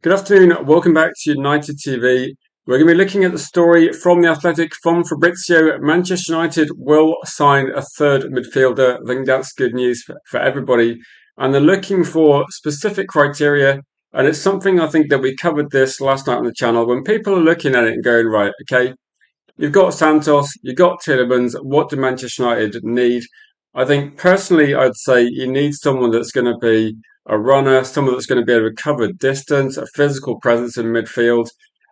Good afternoon. Welcome back to United TV. We're going to be looking at the story from The Athletic from Fabrizio. Manchester United will sign a third midfielder. I think that's good news for everybody. And they're looking for specific criteria. And it's something I think that we covered this last night on the channel. When people are looking at it and going, right, okay, you've got Santos, you've got Tielemans. What do Manchester United need? I think personally, I'd say you need someone that's going to be a runner, someone that's going to be able to cover distance, a physical presence in midfield.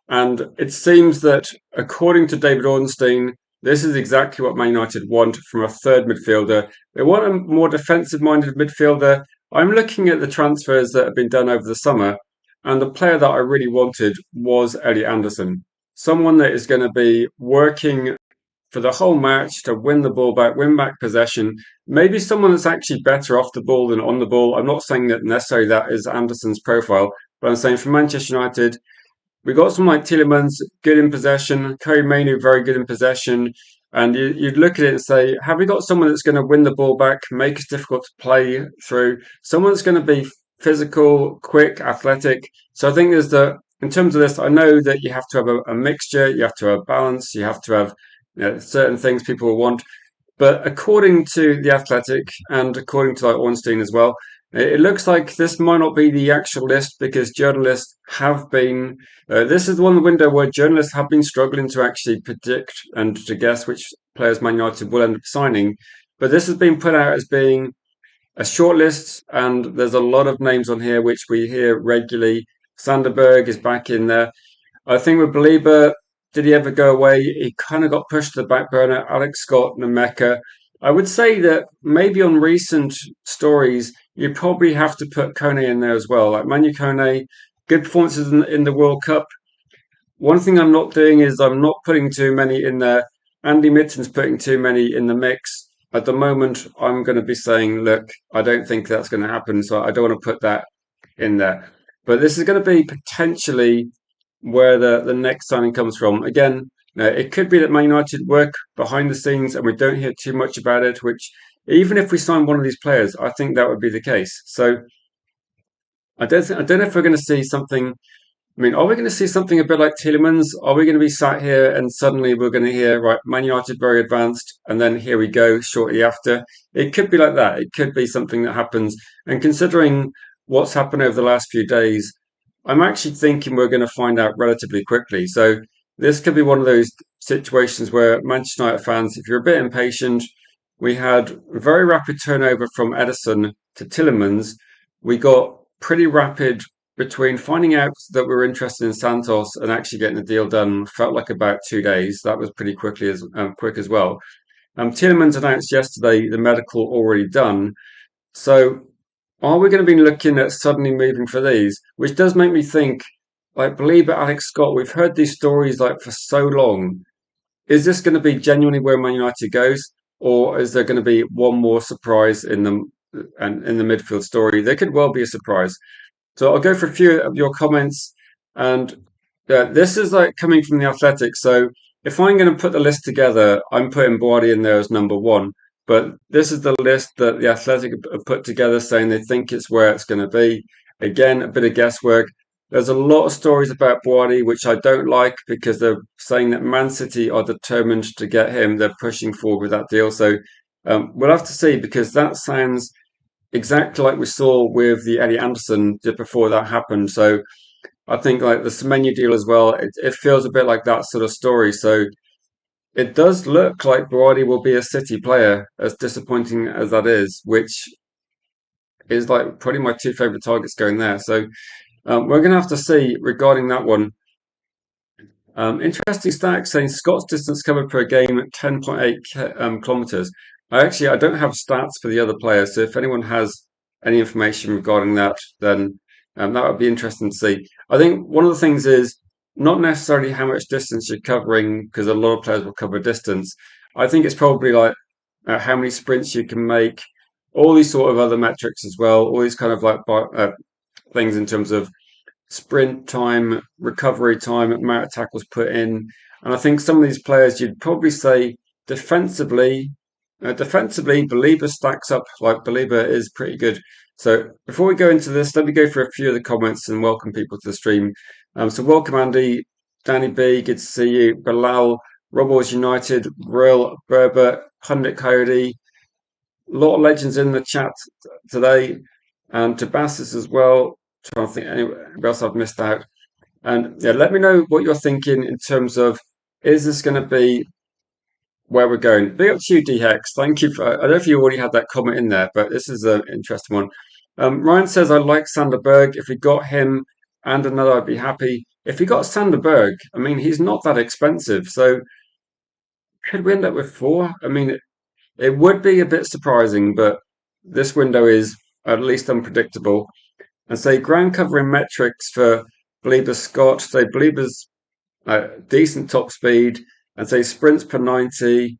And it seems that, according to David Ornstein, this is exactly what Man United want from a third midfielder. They want a more defensive-minded midfielder. I'm looking at the transfers that have been done over the summer, and the player that I really wanted was Elliot Anderson. Someone that is going to be working for the whole match to win the ball back, win back possession. Maybe someone that's actually better off the ball than on the ball. I'm not saying that necessarily that is Anderson's profile, but I'm saying for Manchester United, we got someone like Tielemans, good in possession, Kobe Mainoo, very good in possession. And you'd look at it and say, have we got someone that's going to win the ball back, make it difficult to play through? Someone that's going to be physical, quick, athletic. So I think in terms of this, I know that you have to have a mixture, you have to have balance, you have to have certain things people will want. But according to The Athletic and according to like Ornstein as well, it looks like this might not be the actual list because journalists have been. This is one window where journalists have been struggling to actually predict and to guess which players Man United will end up signing. But this has been put out as being a short list, and there's a lot of names on here which we hear regularly. Sanderberg is back in there. I think with BALEBA, did he ever go away? He kind of got pushed to the back burner. Alex Scott, NMECHA. I would say that maybe on recent stories, you probably have to put Kone in there as well. Like Manu Kone, good performances in the World Cup. One thing I'm not doing is I'm not putting too many in there. Andy Mitten's putting too many in the mix. At the moment, I'm going to be saying, look, I don't think that's going to happen, so I don't want to put that in there. But this is going to be potentially where the next signing comes from. Again, it could be that Man United work behind the scenes and we don't hear too much about it, which even if we sign one of these players, I think that would be the case. So I don't know if we're going to see something. I mean, are we going to see something a bit like Tielemans? Are we going to be sat here and suddenly we're going to hear, right, Man United very advanced, and then here we go shortly after? It could be like that. It could be something that happens. And considering what's happened over the last few days, I'm actually thinking we're going to find out relatively quickly. So this could be one of those situations where Manchester United fans, if you're a bit impatient, we had very rapid turnover from Edison to Tielemans. We got pretty rapid between finding out that we were interested in Santos and actually getting the deal done. Felt like about 2 days. That was pretty quick as well. Tielemans announced yesterday the medical already done. So are we going to be looking at suddenly moving for these? Which does make me think, like, believe it, Alex Scott, we've heard these stories like for so long. Is this going to be genuinely where Man United goes? Or is there going to be one more surprise in the midfield story? There could well be a surprise. So I'll go for a few of your comments. And this is like coming from The Athletic. So if I'm going to put the list together, I'm putting Boadi in there as number one. But this is the list that The Athletic have put together saying they think it's where it's going to be. Again, a bit of guesswork. There's a lot of stories about Boadi, which I don't like because they're saying that Man City are determined to get him. They're pushing forward with that deal. So we'll have to see because that sounds exactly like we saw with the Eddie Anderson just before that happened. So I think like the Semenyo deal as well, it feels a bit like that sort of story. So it does look like Baradi will be a City player, as disappointing as that is, which is like probably my two favourite targets going there. So we're going to have to see regarding that one. Interesting stat saying Scott's distance covered per game at 10.8 kilometres. I don't have stats for the other players, so if anyone has any information regarding that, then that would be interesting to see. I think one of the things is not necessarily how much distance you're covering, because a lot of players will cover distance. I think it's probably like how many sprints you can make, all these sort of other metrics as well, all these kind of like things in terms of sprint time, recovery time, amount of tackles put in. And I think some of these players you'd probably say defensively, BALEBA stacks up like BALEBA is pretty good. So before we go into this, let me go through a few of the comments and welcome people to the stream. So welcome Andy, Danny B, good to see you. Bilal, Robles United, Real, Berber, Pundit Coyote, a lot of legends in the chat today, and Tabassus as well. Trying to think anybody else I've missed out. And yeah, let me know what you're thinking in terms of, is this going to be where we're going? Big up to you, D-Hex. Thank you for, I don't know if you already had that comment in there, but this is an interesting one. Ryan says, I like Sander Berge. If we got him and another, I'd be happy. If we got Sander Berge, I mean, he's not that expensive. So could we end up with four? I mean, it would be a bit surprising, but this window is at least unpredictable. And say ground covering metrics for Belieber Scott, say Belieber's decent top speed, and say sprints per 90,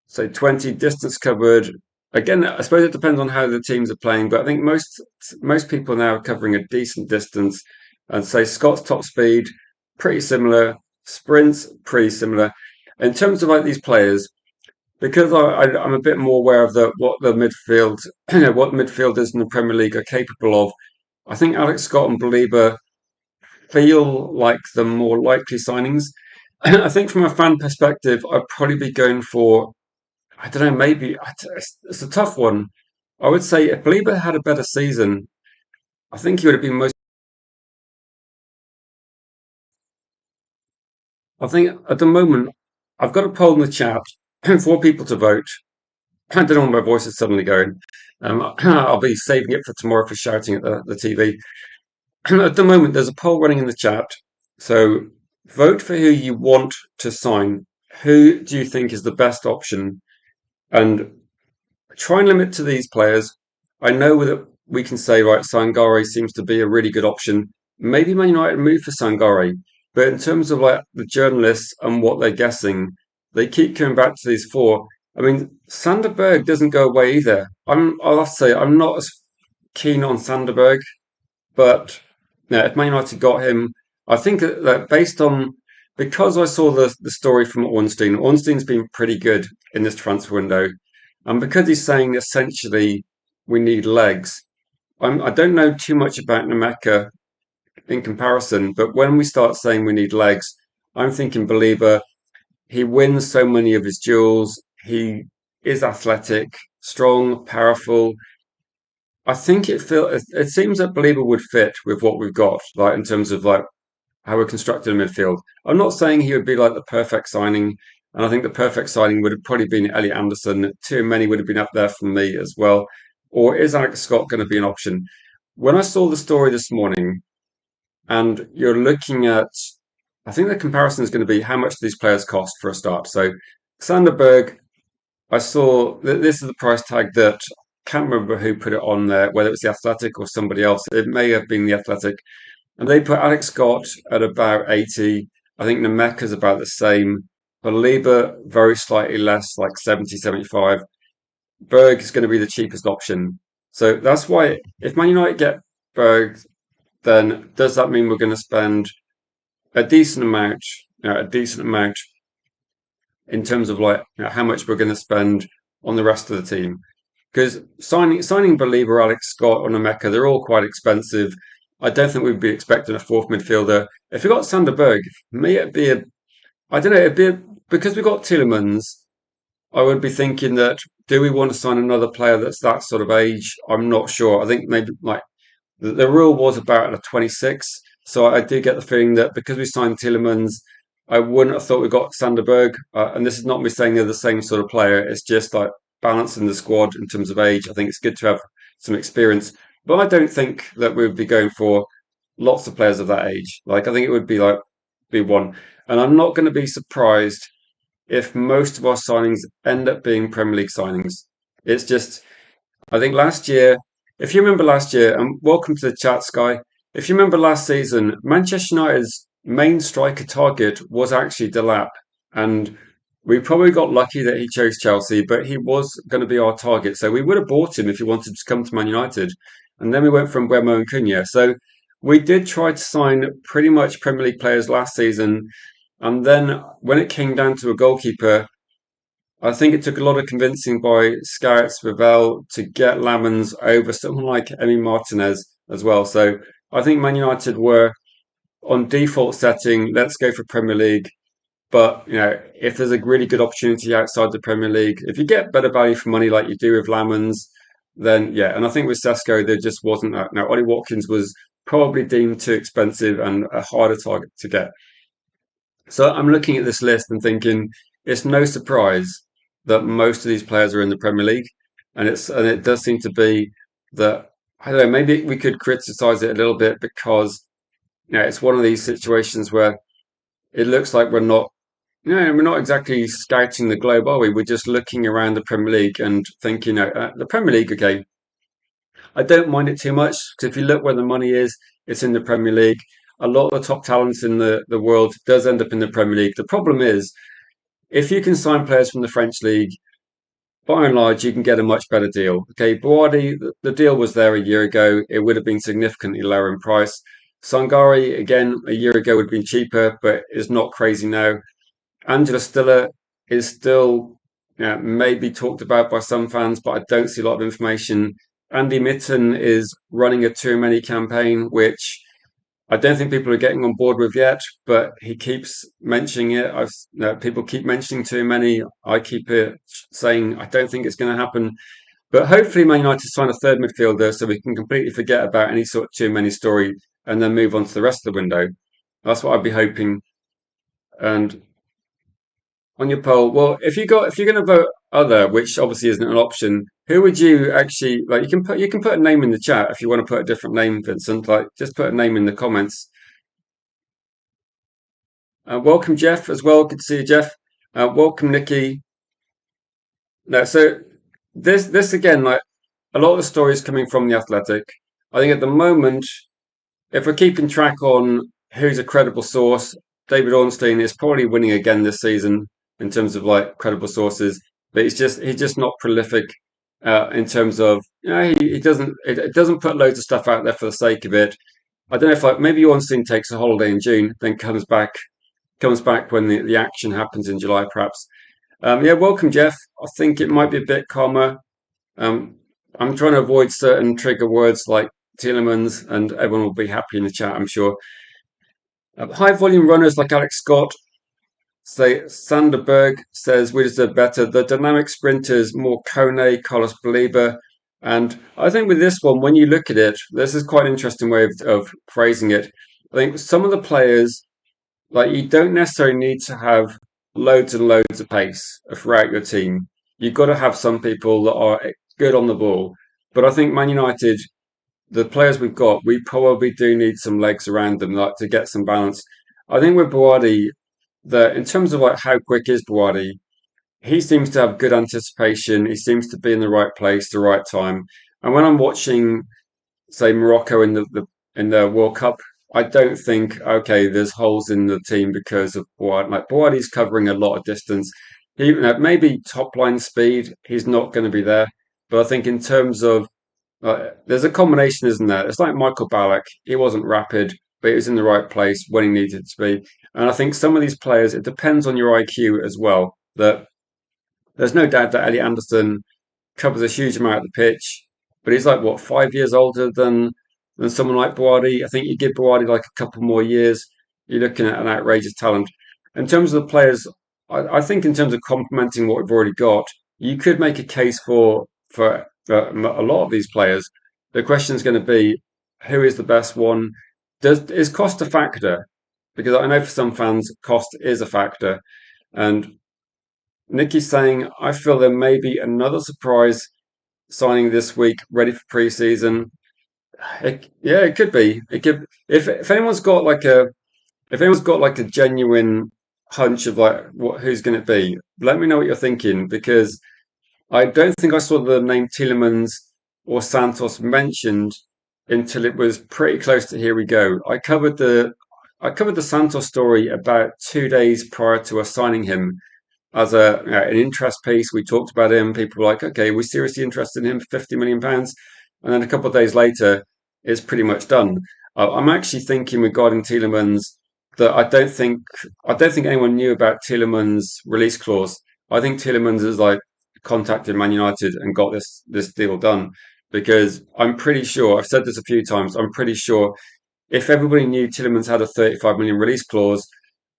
say 20 distance covered. Again, I suppose it depends on how the teams are playing, but I think most people now are covering a decent distance. And say Scott's top speed, pretty similar. Sprints, pretty similar. In terms of like these players, because I'm a bit more aware of what the midfield, what midfielders in the Premier League are capable of. I think Alex Scott and Belieber feel like the more likely signings. I think from a fan perspective, I'd probably be going for, I don't know, maybe it's a tough one. I would say if Belieber had a better season, I think he would have been most. I think at the moment, I've got a poll in the chat for people to vote. I don't know where my voice is suddenly going. I'll be saving it for tomorrow for shouting at the TV. At the moment, there's a poll running in the chat. So vote for who you want to sign. Who do you think is the best option? And try and limit to these players. I know that we can say, right, Sangare seems to be a really good option. Maybe Man United move for Sangare. But in terms of like the journalists and what they're guessing, they keep coming back to these four. I mean, Sander Berge doesn't go away either. I'll have to say, I'm not as keen on Sander Berge, but yeah, if Man United got him, I think that based on, because I saw the story from Ornstein's been pretty good in this transfer window. And because he's saying essentially we need legs, I don't know too much about NMECHA in comparison, but when we start saying we need legs, I'm thinking Belieber, he wins so many of his duels, he is athletic, strong, powerful. I think it seems that Belieber would fit with what we've got, like in terms of like how we're constructed in midfield. I'm not saying he would be like the perfect signing, and I think the perfect signing would have probably been Elliot Anderson. Too many would have been up there for me as well. Or is Alex Scott going to be an option? When I saw the story this morning, and you're looking at, I think the comparison is going to be how much do these players cost for a start. So Sander Berge, I saw this is the price tag that can't remember who put it on there, whether it was the Athletic or somebody else. It may have been the Athletic. And they put Alex Scott at about 80. I think Nemeka's about the same. Belieber, very slightly less, like 70, 75. Berg is going to be the cheapest option. So that's why if Man United get Berg, then does that mean we're going to spend a decent amount, in terms of like how much we're going to spend on the rest of the team? Because signing Belieber, Alex Scott, or Nemeka, they're all quite expensive. I don't think we'd be expecting a fourth midfielder. If we got Sander Berge, me it'd be I don't know, because we got Tielemans. I would be thinking that do we want to sign another player that's that sort of age? I'm not sure. I think maybe like the rule was about a 26, so I do get the feeling that because we signed Tielemans, I wouldn't have thought we got Sander Berge. And this is not me saying they're the same sort of player. It's just like balancing the squad in terms of age. I think it's good to have some experience, but I don't think that we would be going for lots of players of that age. Like I think it would be like be one, and I'm not going to be surprised if most of our signings end up being Premier League signings. It's just I think last year, if you remember last year, and welcome to the chat, Sky. If you remember last season, Manchester United's main striker target was actually Delap, and we probably got lucky that he chose Chelsea, but he was going to be our target. So we would have bought him if he wanted to come to Man United. And then we went from Mbeumo and Cunha. So we did try to sign pretty much Premier League players last season. And then when it came down to a goalkeeper, I think it took a lot of convincing by scouts Ravel to get Lamans over someone like Emi Martinez as well. So I think Man United were on default setting, let's go for Premier League. But if there's a really good opportunity outside the Premier League, if you get better value for money like you do with Lamans, then yeah. And I think with Sesko, there just wasn't that. Now, Ollie Watkins was probably deemed too expensive and a harder target to get. So I'm looking at this list and thinking it's no surprise that most of these players are in the Premier League, and it does seem to be that I don't know. Maybe we could criticize it a little bit because it's one of these situations where it looks like we're not exactly scouting the globe, are we? We're just looking around the Premier League and thinking, the Premier League, okay, I don't mind it too much because if you look where the money is, it's in the Premier League. A lot of the top talents in the world does end up in the Premier League. The problem is, if you can sign players from the French league, by and large, you can get a much better deal. Okay, Boadi, the deal was there a year ago. It would have been significantly lower in price. Sangari, again, a year ago would have been cheaper, but is not crazy now. Angela Stiller is still maybe talked about by some fans, but I don't see a lot of information. Andy Mitten is running a too many campaign, which I don't think people are getting on board with yet, but he keeps mentioning it. People keep mentioning too many. I keep it saying I don't think it's going to happen. But hopefully, Man United sign a third midfielder so we can completely forget about any sort of too many story and then move on to the rest of the window. That's what I'd be hoping. And on your poll, well, if you're going to vote other, which obviously isn't an option, who would you actually like? You can put a name in the chat if you want to put a different name, Vincent. Like just put a name in the comments. Welcome, Jeff, as well. Good to see you, Jeff. Welcome, Nikki. No, so this again, like a lot of the stories coming from the Athletic. I think at the moment, if we're keeping track on who's a credible source, David Ornstein is probably winning again this season in terms of like credible sources, but he's just not prolific in terms of he doesn't it doesn't put loads of stuff out there for the sake of it. I don't know if like maybe Ornstein takes a holiday in June, then comes back when the action happens in July, perhaps. Yeah, welcome, Jeff. I think it might be a bit calmer. Um, I'm trying to avoid certain trigger words like Tielemans, and everyone will be happy in the chat, I'm sure. High volume runners like Alex Scott say Sanderberg says we deserve better. The dynamic sprinters more Kone, Carlos Baleba. And I think with this one, when you look at it, this is quite an interesting way of phrasing it. I think some of the players, like you don't necessarily need to have loads and loads of pace throughout your team. You've got to have some people that are good on the ball. But I think Man United, the players we've got, we probably do need some legs around them, like to get some balance. I think with Boadi, that in terms of like how quick is Boadi, he seems to have good anticipation. He seems to be in the right place, the right time. And when I'm watching, say, Morocco in in the World Cup, I don't think okay, there's holes in the team because of Boadi. Like Boadi's covering a lot of distance. Maybe top line speed, he's not going to be there. But I think in terms of there's a combination, isn't there? It's like Michael Ballack. He wasn't rapid, but he was in the right place when he needed to be. And I think some of these players, it depends on your IQ as well. That there's no doubt that Elliot Anderson covers a huge amount of the pitch, but he's like what 5 years older than someone like Boadi. I think you give Boadi like a couple more years, you're looking at an outrageous talent. In terms of the players, I think in terms of complementing what we've already got, you could make a case for a lot of these players. The question is going to be who is the best one? Is cost a factor? Because I know for some fans, cost is a factor. And Nicky's saying, I feel there may be another surprise signing this week, ready for pre-season. Yeah, it could be. It could. If anyone's got like a if anyone's got like a genuine hunch of like who's going to be, let me know what you're thinking because I don't think I saw the name Tielemans or Santos mentioned until it was pretty close to here we go. I covered the Santos story about 2 days prior to us signing him as an interest piece. We talked about him. People were like, okay, we're seriously interested in him for £50 million. And then a couple of days later, it's pretty much done. I'm actually thinking regarding Tielemans that I don't think anyone knew about Tielemans' release clause. I think Tielemans has like contacted Man United and got this deal done because I'm pretty sure I've said this a few times. I'm pretty sure if everybody knew Tielemans had a 35 million release clause,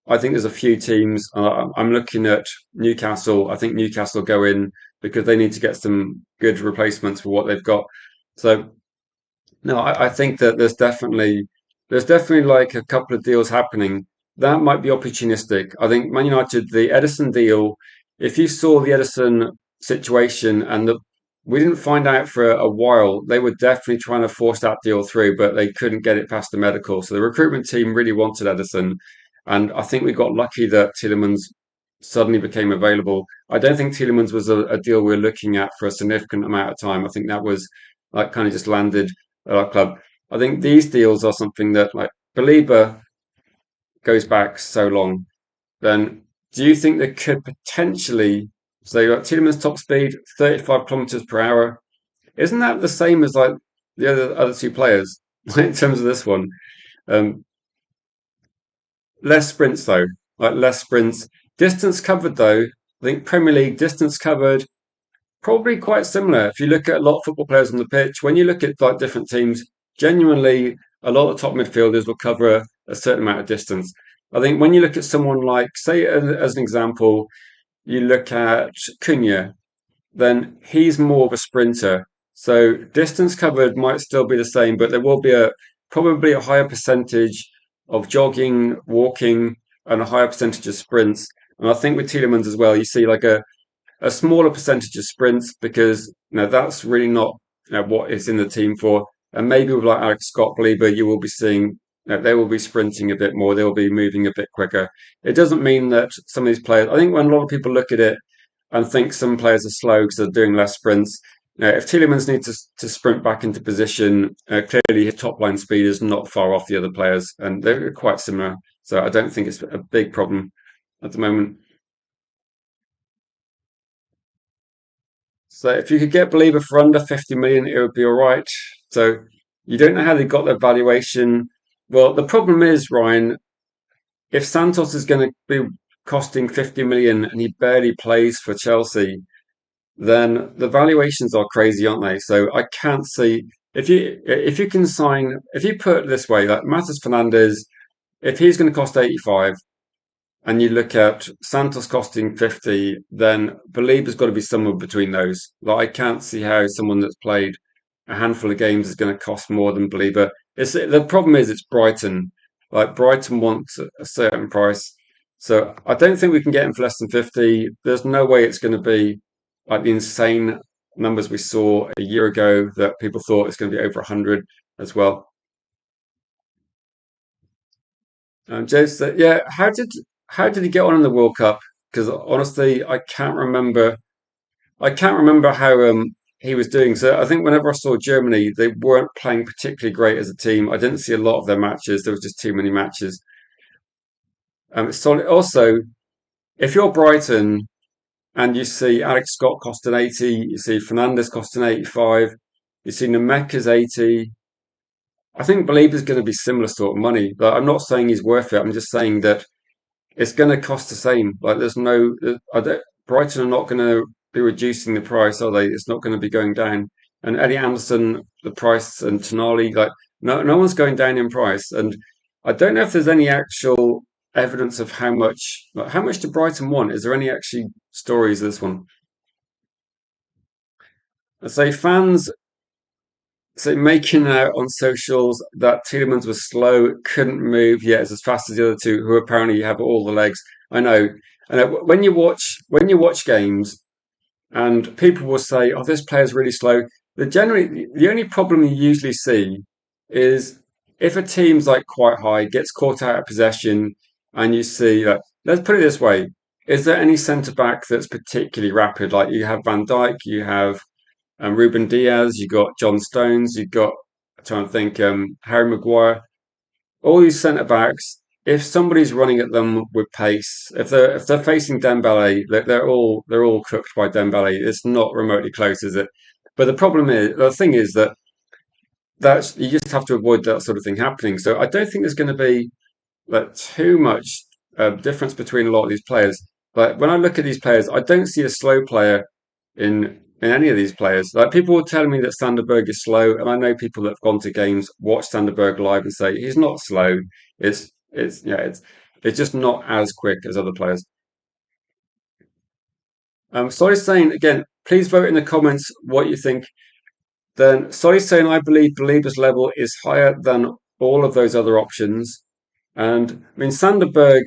I think there's a few teams. I'm looking at Newcastle. I think Newcastle go in because they need to get some good replacements for what they've got. So no, I think that there's definitely like a couple of deals happening. That might be opportunistic. I think Man United, the Edison deal, if you saw the Edison situation and we didn't find out for a while, they were definitely trying to force that deal through, but they couldn't get it past the medical. So the recruitment team really wanted Edison. And I think we got lucky that Tielemans suddenly became available. I don't think Tielemans was a deal we were looking at for a significant amount of time. I think that was like kind of just landed at our club. I think these deals are something that like Belieber goes back so long. Then do you think they could potentially say like Tielemans top speed 35 kilometers per hour? Isn't that the same as like the other two players in terms of this one? Um, Less sprints though, like less sprints. Distance covered though, I think Premier League distance covered probably quite similar. If you look at a lot of football players on the pitch, when you look at like different teams, genuinely a lot of top midfielders will cover a certain amount of distance. I think when you look at someone like, say, as an example, you look at Cunha, then he's more of a sprinter. So distance covered might still be the same, but there will be a probably a higher percentage of jogging, walking, and a higher percentage of sprints. And I think with Tielemans as well, you see like a smaller percentage of sprints because that's really not what it's in the team for. And maybe with like Alex Scott Belieber, you will be seeing they will be sprinting a bit more. They will be moving a bit quicker. It doesn't mean that some of these players. I think when a lot of people look at it and think some players are slow because they're doing less sprints. If Tielemans needs to sprint back into position, clearly his top line speed is not far off the other players, and they're quite similar. So I don't think it's a big problem at the moment. So if you could get Believer for under 50 million, it would be all right. So you don't know how they got their valuation. Well, the problem is, Ryan, if Santos is going to be costing 50 million and he barely plays for Chelsea, then the valuations are crazy, aren't they? So I can't see if you can sign if you put it this way, like Matheus Fernandes, if he's going to cost 85 and you look at Santos costing 50, then Belieber's got to be somewhere between those. Like I can't see how someone that's played a handful of games is going to cost more than Belieber. The problem is it's Brighton. Like Brighton wants a certain price, so I don't think we can get him for less than 50. There's no way it's going to be like the insane numbers we saw a year ago that people thought it's going to be over 100 as well. Joe said, "Yeah, how did he get on in the World Cup? Because honestly, I can't remember. I can't remember how he was doing. So I think whenever I saw Germany, they weren't playing particularly great as a team. I didn't see a lot of their matches. There was just too many matches. So also, if you're Brighton and you see Alex Scott cost an 80, you see Fernandez cost an 85, you see NMECHA's 80. I think Belieber's going to be similar sort of money. But I'm not saying he's worth it. I'm just saying that it's going to cost the same. Like there's no, I don't, Brighton are not going to be reducing the price, are they? It's not going to be going down. And Eddie Anderson, the price, and Tonali, like no one's going down in price. And I don't know if there's any actual evidence of how much do Brighton want? Is there any actually stories of this one? I say fans so making out on socials that Tielemans was slow, couldn't move yet as fast as the other two, who apparently have all the legs. I know. And when you watch games, and people will say, "Oh, this player's really slow." The only problem you usually see is if a team's like quite high, gets caught out of possession, and you see like, let's put it this way: is there any centre back that's particularly rapid? Like you have Van Dijk, you have Ruben Diaz, you got John Stones, you got I'm trying to think Harry Maguire. All these centre backs. If somebody's running at them with pace, if they're facing Dembele, they're all cooked by Dembele. It's not remotely close, is it? But the thing is that you just have to avoid that sort of thing happening. So I don't think there's going to be like too much difference between a lot of these players. Like when I look at these players, I don't see a slow player in any of these players. Like people will tell me that Sanderberg is slow, and I know people that have gone to games, watch Sanderberg live, and say he's not slow. It's just not as quick as other players. Sorry saying again, please vote in the comments what you think. Then sorry saying I believe Beleba's level is higher than all of those other options. And I mean Sanderberg,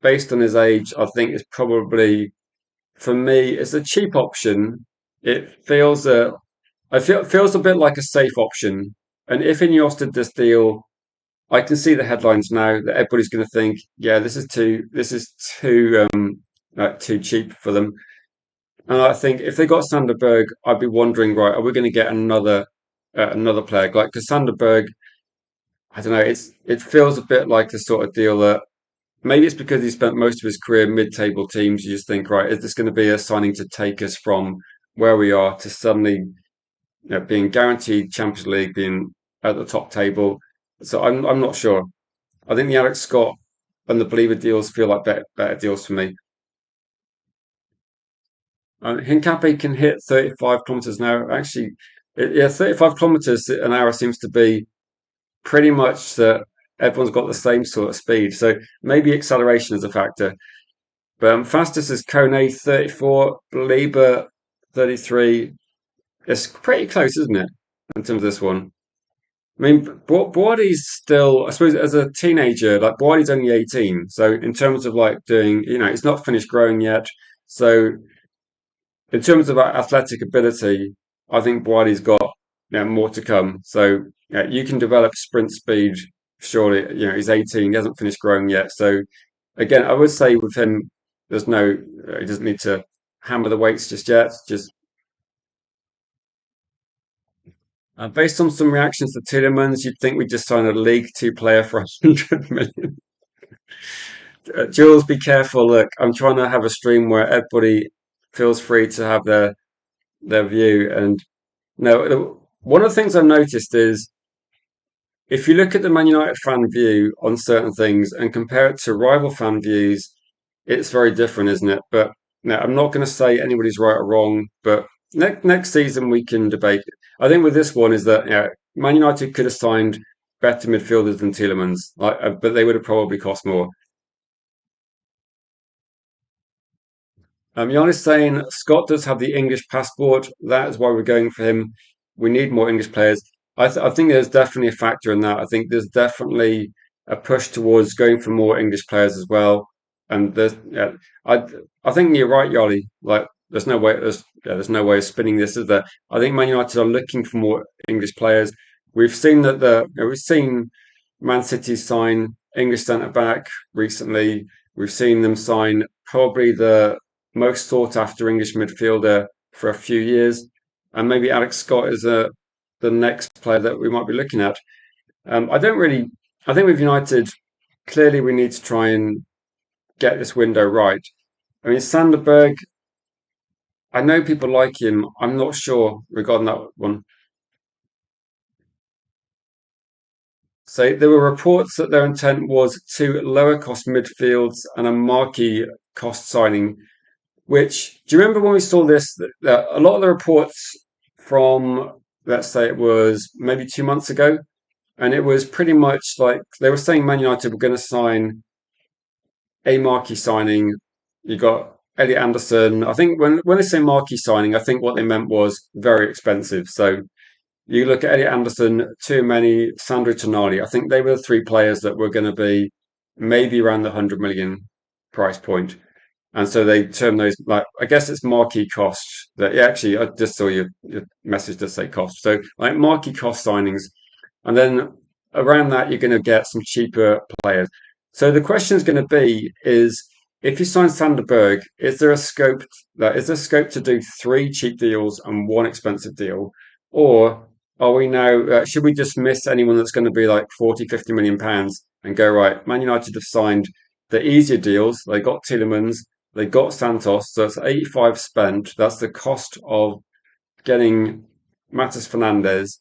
based on his age, I think is probably for me it's a cheap option. It feels feels a bit like a safe option. And if Ineos did this deal, I can see the headlines now that everybody's going to think, yeah, this is too cheap for them. And I think if they got Sanderberg, I'd be wondering, right, are we going to get another player like because Sanderberg? I don't know. It feels a bit like the sort of deal that maybe it's because he spent most of his career mid-table teams. You just think, right, is this going to be a signing to take us from where we are to suddenly being guaranteed Champions League, being at the top table? So I'm not sure. I think the Alex Scott and the Believer deals feel like better deals for me. Hincapi can hit 35 kilometers an hour. Actually, yeah, 35 kilometers an hour seems to be pretty much that everyone's got the same sort of speed. So maybe acceleration is a factor. But fastest is Kone 34, Belieber 33. It's pretty close, isn't it? In terms of this one. I mean, Boadi's still, I suppose, as a teenager, like Boadi's only 18. So in terms of like doing, he's not finished growing yet. So in terms of athletic ability, I think Boadi's got more to come. So you can develop sprint speed. Surely, he's 18. He hasn't finished growing yet. So again, I would say with him, he doesn't need to hammer the weights just yet. Just based on some reactions to Tielemans, you'd think we just signed a League Two player for 100 million. Jules, be careful. Look, I'm trying to have a stream where everybody feels free to have their view. And no, one of the things I've noticed is if you look at the Man United fan view on certain things and compare it to rival fan views, it's very different, isn't it? But no, I'm not going to say anybody's right or wrong. But next season we can debate. I think with this one is that Man United could have signed better midfielders than Tielemans, but they would have probably cost more. Jan saying Scott does have the English passport. That is why we're going for him. We need more English players. I think there's definitely a factor in that. I think there's definitely a push towards going for more English players as well. And I I think you're right, Yoli. Like there's no way of spinning this, is there? I think Man United are looking for more English players. We've seen that we've seen Man City sign English centre back recently. We've seen them sign probably the most sought after English midfielder for a few years. And maybe Alex Scott is the next player that we might be looking at. I don't really, I think with United, clearly we need to try and get this window right. I mean, Sanderberg, I know people like him. I'm not sure regarding that one. So there were reports that their intent was to lower cost midfields and a marquee cost signing. Which do you remember when we saw this? That a lot of the reports from, let's say it was maybe 2 months ago, and it was pretty much like they were saying Man United were going to sign a marquee signing. You got Elliot Anderson. I think when they say marquee signing, I think what they meant was very expensive. So you look at Elliot Anderson, too many, Sandro Tonali. I think they were the three players that were going to be maybe around the 100 million price point. And so they term those like I guess it's marquee costs. That yeah, actually I just saw your message does say cost. So like marquee cost signings, and then around that you're going to get some cheaper players. So the question is going to be is if you sign Sanderberg, is there scope to do three cheap deals and one expensive deal, or are we now should we just miss anyone that's going to be like 40, 50 million pounds and go right? Man United have signed the easier deals. They got Tielemans, they got Santos, so it's 85 spent. That's the cost of getting Matas Fernandez.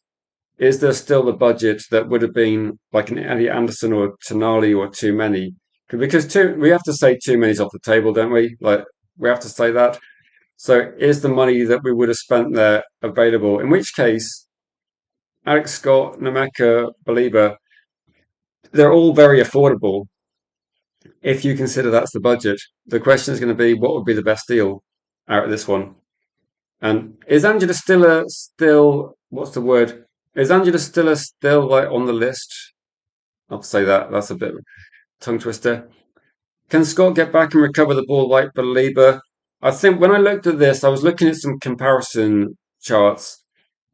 Is there still the budget that would have been like an Elliot Anderson or Tonali or too many? Because we have to say too many's off the table, don't we? Like we have to say that. So is the money that we would have spent there available? In which case, Alex Scott, NMECHA, BALEBA, they're all very affordable if you consider that's the budget. The question is going to be what would be the best deal out of this one? And is Angela Stiller still, what's the word? Is Angela Stiller still like on the list? I'll say that. That's a bit of a tongue twister. Can Scott get back and recover the ball like Belieber? I think when I looked at this, I was looking at some comparison charts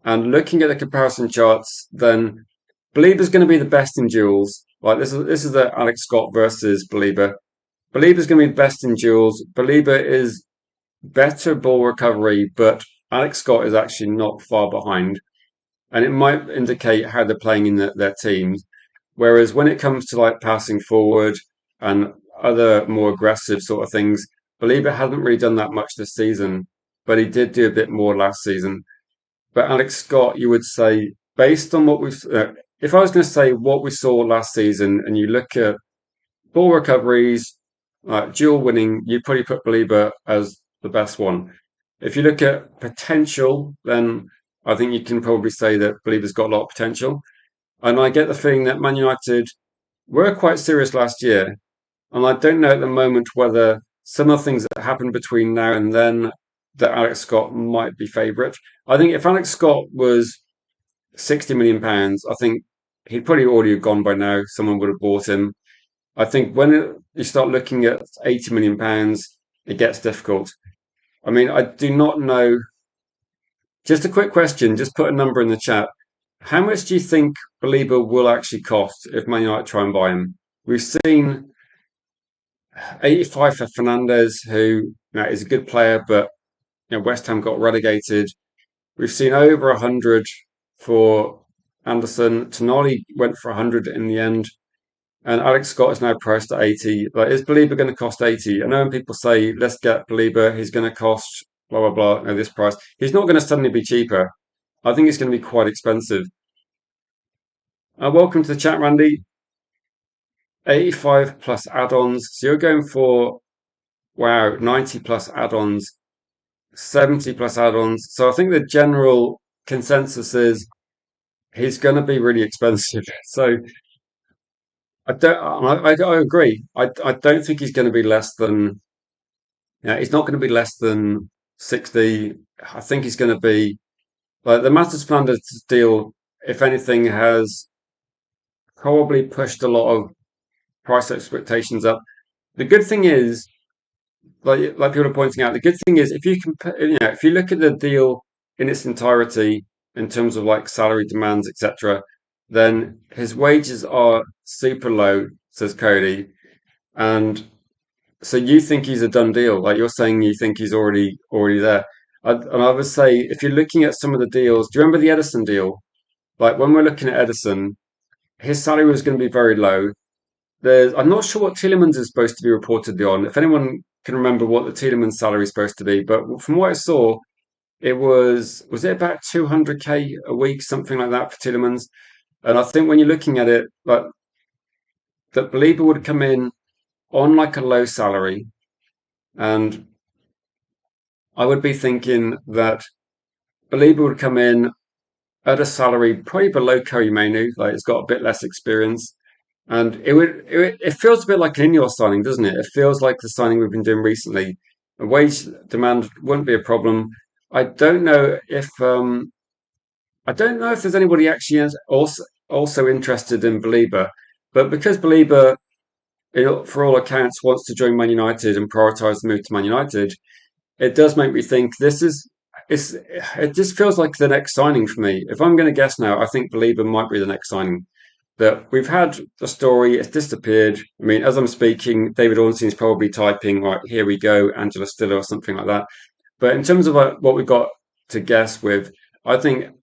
and looking at the comparison charts, then Belieber's going to be the best in duels. Like this is the Alex Scott versus Belieber. Belieber's going to be the best in duels. Belieber is better ball recovery, but Alex Scott is actually not far behind. And it might indicate how they're playing in their teams. Whereas when it comes to like passing forward and other more aggressive sort of things, Belieber hasn't really done that much this season, but he did do a bit more last season. But Alex Scott, you would say, based on what if I was going to say what we saw last season, and you look at ball recoveries, dual winning, you'd probably put Belieber as the best one. If you look at potential, then I think you can probably say that Belieber's got a lot of potential. And I get the feeling that Man United were quite serious last year. And I don't know at the moment whether some of the things that happened between now and then that Alex Scott might be favourite. I think if Alex Scott was £60 million, I think he'd probably already have gone by now. Someone would have bought him. I think when you start looking at £80 million, it gets difficult. I mean, I do not know. Just a quick question, just put a number in the chat. How much do you think Belieber will actually cost if Man United try and buy him? We've seen 85 for Fernandez, who is a good player, but West Ham got relegated. We've seen over 100 for Anderson. Tonali went for 100 in the end. And Alex Scott is now priced at 80. Like, is Belieber going to cost 80? I know when people say, let's get Belieber, he's going to cost blah, blah, blah, this price. He's not going to suddenly be cheaper. I think it's going to be quite expensive. Welcome to the chat, Randy. 85 plus add-ons. So you're going for, wow, 90 plus add-ons, 70 plus add-ons. So I think the general consensus is he's going to be really expensive. So I agree. I don't think he's going to be less than, he's not going to be less than 60. I think he's going to be, like the Masters Flanders deal, if anything, has probably pushed a lot of price expectations up. The good thing is, like people are pointing out, the good thing is if you compare, if you look at the deal in its entirety in terms of like salary demands, etc., then his wages are super low, says Cody, and so you think he's a done deal? Like you're saying, you think he's already there? And I would say if you're looking at some of the deals, do you remember the Edison deal? Like when we're looking at Edison, his salary was going to be very low. I'm not sure what Tielemans is supposed to be reportedly on. If anyone can remember what the Tielemans salary is supposed to be, but from what I saw, it was it about 200k a week, something like that for Tielemans. And I think when you're looking at it, like that Belieber would come in on like a low salary, and I would be thinking that Belieber would come in at a salary probably below Curry Mainu, like it's got a bit less experience. And it feels a bit like an Ineos signing, doesn't it? It feels like the signing we've been doing recently. A wage demand wouldn't be a problem. I don't know if there's anybody actually also interested in Belieber, but because Belieber, for all accounts, wants to join Man United and prioritise the move to Man United, it does make me think it just feels like the next signing for me. If I'm going to guess now, I think Belieber might be the next signing. That we've had the story, it's disappeared. I mean, as I'm speaking, David Ornstein's probably typing, right, here we go, Angela Stiller or something like that. But in terms of what we've got to guess with, I think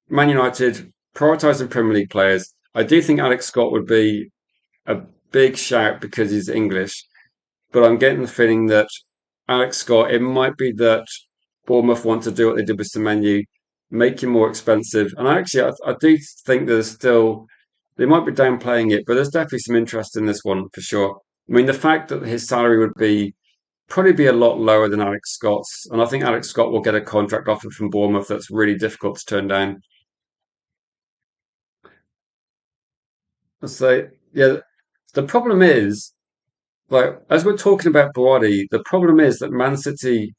Man United prioritising Premier League players. I do think Alex Scott would be a big shout because he's English, but I'm getting the feeling that Alex Scott, it might be that Bournemouth want to do what they did with Semenyo, make him more expensive. And I do think there's still, they might be downplaying it, but there's definitely some interest in this one for sure. I mean, the fact that his salary would probably be a lot lower than Alex Scott's, and I think Alex Scott will get a contract offer from Bournemouth that's really difficult to turn down. So yeah, the problem is, like as we're talking about Boadi, the problem is that Man City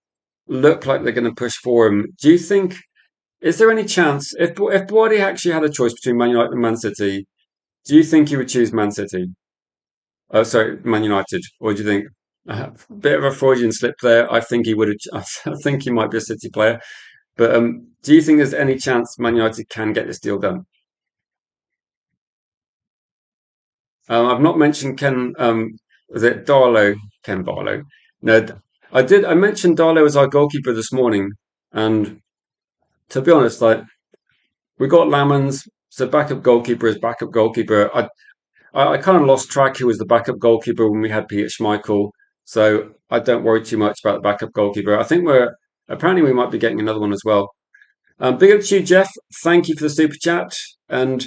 look like they're going to push for him. Do you think? Is there any chance if Boadi actually had a choice between Man United and Man City? Do you think he would choose Man City? Oh, sorry, Man United. Or do you think bit of a Freudian slip there? I think he would have. I think he might be a City player. But do you think there's any chance Man United can get this deal done? I've not mentioned Ken. Was it Darlow? Ken Barlow? No, I did. I mentioned Darlow as our goalkeeper this morning, and to be honest, like we got Lamans, so backup goalkeeper is backup goalkeeper. I kind of lost track who was the backup goalkeeper when we had Peter Schmeichel, so I don't worry too much about the backup goalkeeper. I think we're apparently we might be getting another one as well. Big up to you, Jeff. Thank you for the super chat, and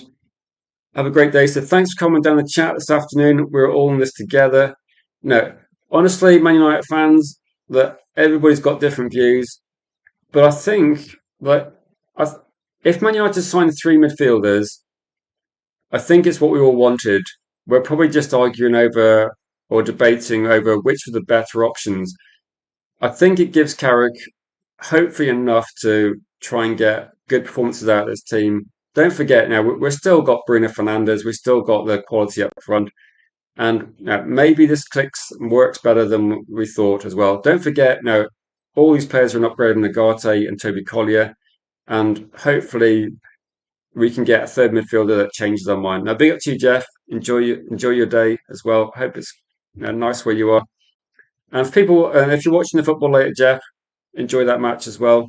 have a great day. So thanks for coming down the chat this afternoon. We're all in this together. No, honestly, Man United fans, that everybody's got different views, but I think that I, if Man United signed three midfielders, I think it's what we all wanted. We're probably just arguing over or debating over which were the better options. I think it gives Carrick hopefully enough to try and get good performances out of this team. Don't forget now, we've still got Bruno Fernandes, we've still got the quality up front, and maybe this clicks and works better than we thought as well. Don't forget now, all these players are an upgrade on Nagate and Toby Collier, and hopefully we can get a third midfielder that changes our mind. Now, big up to you, Jeff. Enjoy your day as well. Hope it's nice where you are. And if people, if you're watching the football later, Jeff, enjoy that match as well.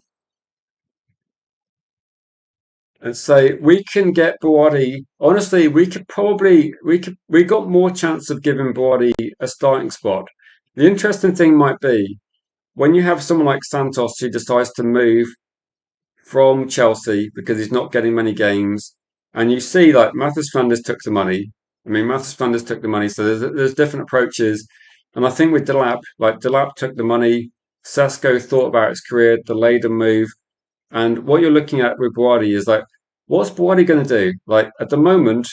And say we can get Buwadi. Honestly, we got more chance of giving Buwadi a starting spot. The interesting thing might be when you have someone like Santos who decides to move from Chelsea because he's not getting many games, and you see like Mathis Flanders took the money. I mean, Mathis Flanders took the money, so there's different approaches. And I think with Delap, like Delap took the money. Sesko thought about his career, delayed a move, and what you're looking at with Buwadi is like, what's Buwadi going to do? Like at the moment,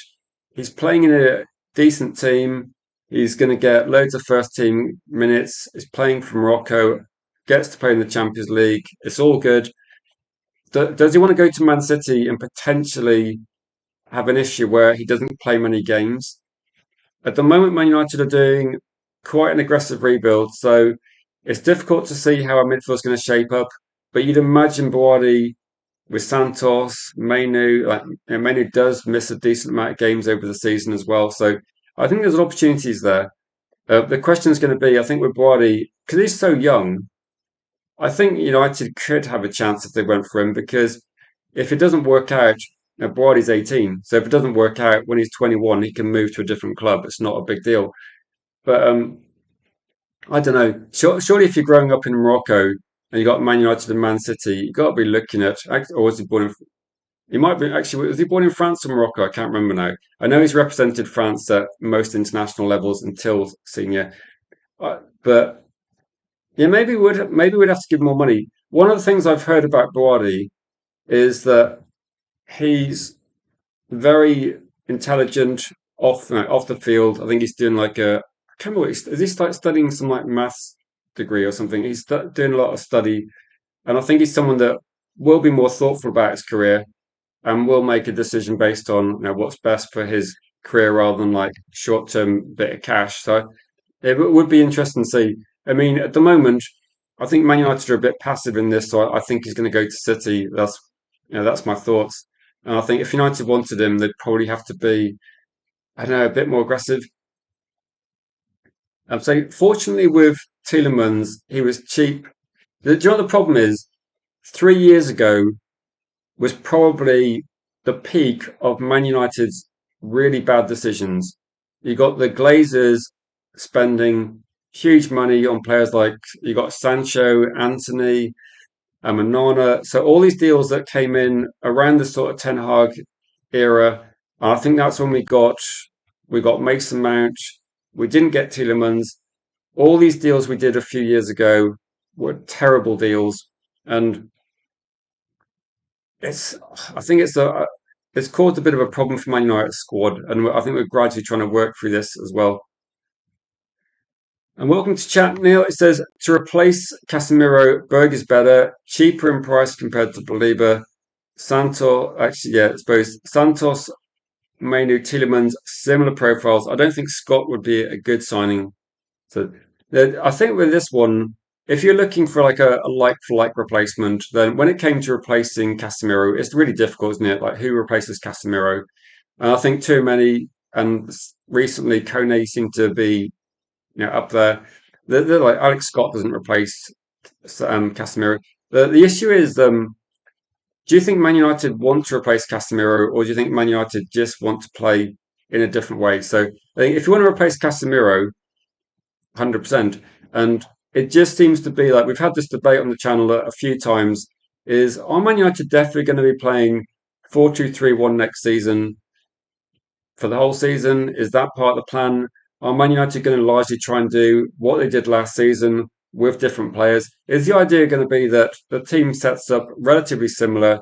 he's playing in a decent team. He's going to get loads of first team minutes. He's playing for Morocco, gets to play in the Champions League. It's all good. Does he want to go to Man City and potentially have an issue where he doesn't play many games? At the moment, Man United are doing quite an aggressive rebuild, so it's difficult to see how our midfield is going to shape up. But you'd imagine Buwadi with Santos, Mainu, like Mainu does miss a decent amount of games over the season as well. So I think there's opportunities there. The question is going to be, I think with Buwadi, because he's so young, I think United could have a chance if they went for him because if it doesn't work out, Buwadi's 18, so if it doesn't work out when he's 21, he can move to a different club. It's not a big deal. But I don't know. Surely, if you're growing up in Morocco and you got Man United and Man City, you got to be looking at. Or was he born in? He might be actually. Was he born in France or Morocco? I can't remember now. I know he's represented France at most international levels until senior. But yeah, maybe we'd have to give him more money. One of the things I've heard about Buwadi is that he's very intelligent off the field. I think he's doing like a. I can't remember. Is he like studying some like maths degree or something? He's doing a lot of study, and I think he's someone that will be more thoughtful about his career and will make a decision based on what's best for his career rather than like short term bit of cash. So it would be interesting to see. I mean, at the moment, I think Man United are a bit passive in this, so I think he's going to go to City. That's my thoughts. And I think if United wanted him, they'd probably have to be, I don't know, a bit more aggressive. So fortunately with Tielemans, he was cheap. Do you know what the problem is? 3 years ago was probably the peak of Man United's really bad decisions. You got the Glazers spending huge money on players like you got Sancho, Anthony, Manana. So all these deals that came in around the sort of Ten Hag era, I think that's when we got Mason Mount, We didn't get Tielemans. All these deals we did a few years ago were terrible deals, and it's I think it's caused a bit of a problem for Man United's squad, and I think we're gradually trying to work through this as well. And welcome to chat, Neil. It says to replace Casemiro, Berg is better, cheaper in price compared to BALEBA. Santos, actually, yeah, it's both Santos, Mainu, Tielemans, similar profiles. I don't think Scott would be a good signing. So I think with this one, if you're looking for like a like for like replacement, then when it came to replacing Casemiro, it's really difficult, isn't it? Like who replaces Casemiro? And I think too many, and recently Kone seemed to be up there. They're like Alex Scott doesn't replace Casemiro. The issue is, do you think Man United want to replace Casemiro, or do you think Man United just want to play in a different way? So I think if you want to replace Casemiro, 100%, and it just seems to be like we've had this debate on the channel a few times. Is are Man United definitely going to be playing 4-2-3-1 next season? For the whole season? Is that part of the plan? Are Man United going to largely try and do what they did last season with different players? Is the idea going to be that the team sets up relatively similar,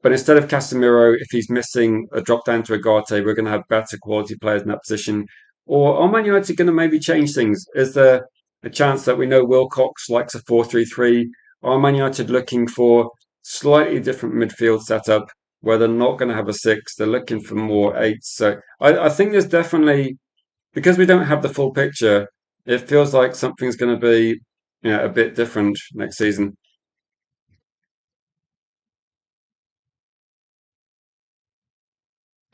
but instead of Casemiro, if he's missing a drop down to Agate, we're going to have better quality players in that position? Or are Man United going to maybe change things? Is there a chance that we know Wilcox likes a 4-3-3? Are Man United looking for slightly different midfield setup where they're not going to have a six, they're looking for more eights? So I think there's definitely, because we don't have the full picture, it feels like something's going to be a bit different next season.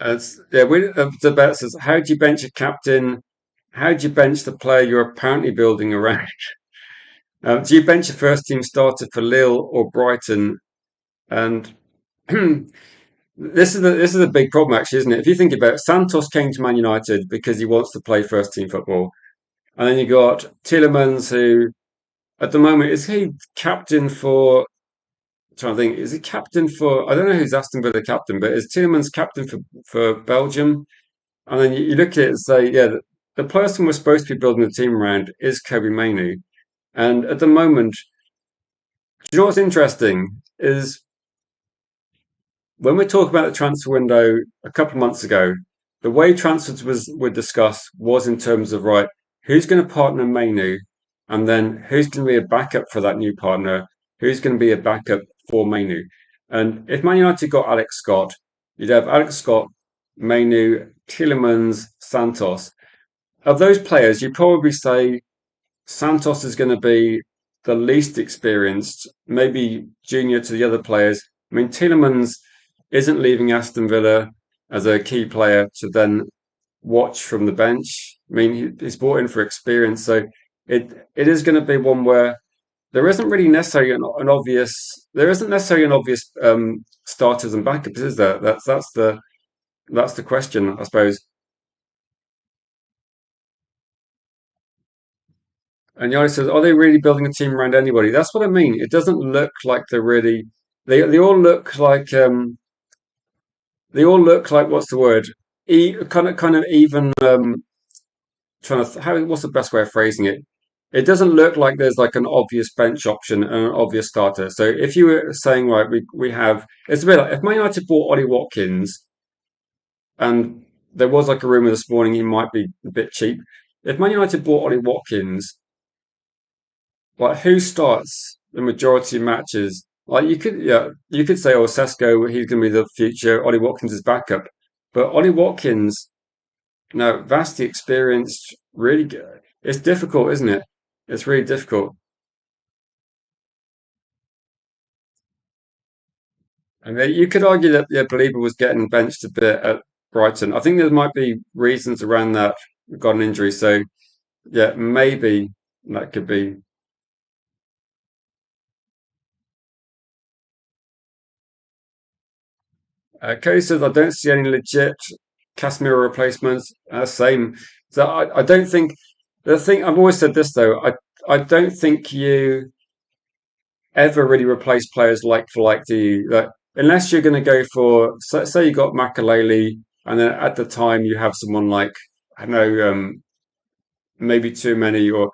We the bet says, how do you bench a captain? How do you bench the player you're apparently building around? Do you bench a first team starter for Lille or Brighton? And this is a big problem, actually, isn't it? If you think about it, Santos came to Man United because he wants to play first team football, and then you got Tielemans, who at the moment is he captain for? I'm trying to think, is he captain for? I don't know who's Aston Villa captain, but is Tielemans captain for Belgium? And then you look at it and say, yeah, the person we're supposed to be building the team around is Kobe Mainu. And at the moment, do you know what's interesting is when we talk about the transfer window a couple of months ago, the way transfers were discussed was in terms of right, who's going to partner Mainu, and then who's going to be a backup for that new partner, who's going to be a backup for Mainu. And if Man United got Alex Scott, you'd have Alex Scott, Mainu, Tielemans, Santos. Of those players, you'd probably say Santos is going to be the least experienced, maybe junior to the other players. I mean, Tielemans isn't leaving Aston Villa as a key player to then watch from the bench. I mean, he's brought in for experience, so it is going to be one where there isn't really necessarily an obvious there isn't necessarily an obvious starters and backups, is there? That's the question, I suppose. And Yanni says, "Are they really building a team around anybody?" That's what I mean. It doesn't look like they're really. They all look like what's the word? Kind of even trying to how what's the best way of phrasing it? It doesn't look like there's like an obvious bench option and an obvious starter. So if you were saying right, we have it's a bit like if Man United bought Ollie Watkins and there was like a rumor this morning he might be a bit cheap. If Man United bought Ollie Watkins, like who starts the majority of matches? Like you could say, oh, Sesko, he's going to be the future. Ollie Watkins is backup, but Ollie Watkins, no, vastly experienced, really good. It's difficult, isn't it? It's really difficult. And you could argue that yeah, Belieber was getting benched a bit at Brighton. I think there might be reasons around that. Got an injury, so yeah, maybe that could be. Cody says, I don't see any legit Casemiro replacements. Same. So I don't think the thing I've always said this though. I don't think you ever really replace players like for like. Do you? Like, unless you're going to go for say you got Makaleli, and then at the time you have someone like I don't know maybe too many, or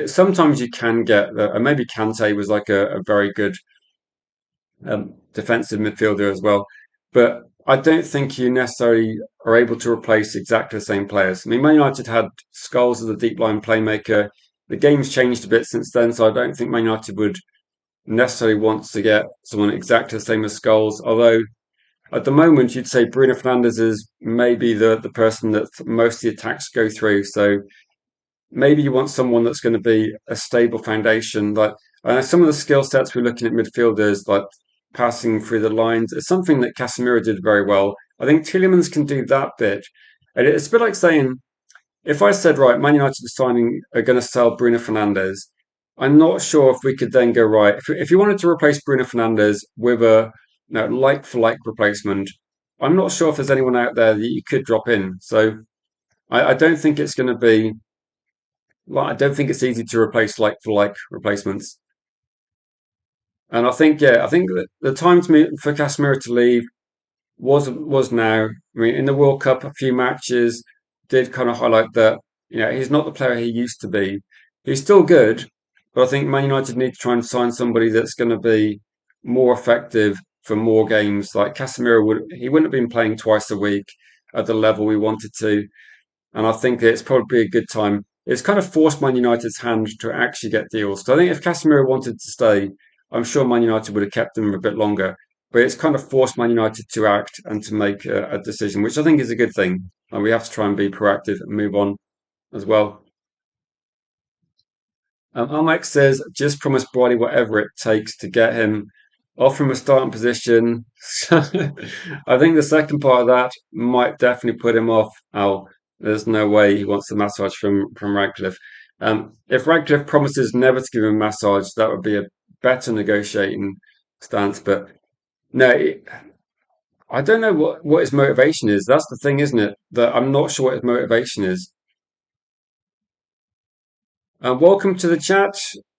sometimes you can get, and maybe Kante was like a very good defensive midfielder as well. But I don't think you necessarily are able to replace exactly the same players. I mean, Man United had Scholes as a deep line playmaker. The game's changed a bit since then, so I don't think Man United would necessarily want to get someone exactly the same as Scholes. Although at the moment, you'd say Bruno Fernandes is maybe the person that most of the attacks go through. So maybe you want someone that's going to be a stable foundation. Like some of the skill sets we're looking at midfielders, like passing through the lines, is something that Casemiro did very well. I think Tielemans can do that bit. And it's a bit like saying, if I said, right, Man United are going to sell Bruno Fernandes, I'm not sure if we could then go, right, if you wanted to replace Bruno Fernandes with a like for like replacement, I'm not sure if there's anyone out there that you could drop in. So I don't think it's going to be well, I don't think it's easy to replace like for like replacements. And I think, yeah, I think that the time for Casemiro to leave was now. I mean, in the World Cup, a few matches did kind of highlight that, he's not the player he used to be. He's still good, but I think Man United need to try and sign somebody that's going to be more effective for more games. Like he wouldn't have been playing twice a week at the level we wanted to. And I think it's probably a good time. It's kind of forced Man United's hand to actually get deals. So I think if Casemiro wanted to stay, I'm sure Man United would have kept him a bit longer. But it's kind of forced Man United to act and to make a decision, which I think is a good thing. And we have to try and be proactive and move on as well. Almax says, just promise Brady whatever it takes to get him off from a starting position. I think the second part of that might definitely put him off. Oh, there's no way he wants a massage from Radcliffe. If Radcliffe promises never to give him a massage, that would be a better negotiating stance. But no, I don't know what his motivation is. That's the thing, isn't it? That I'm not sure what his motivation is. Welcome to the chat.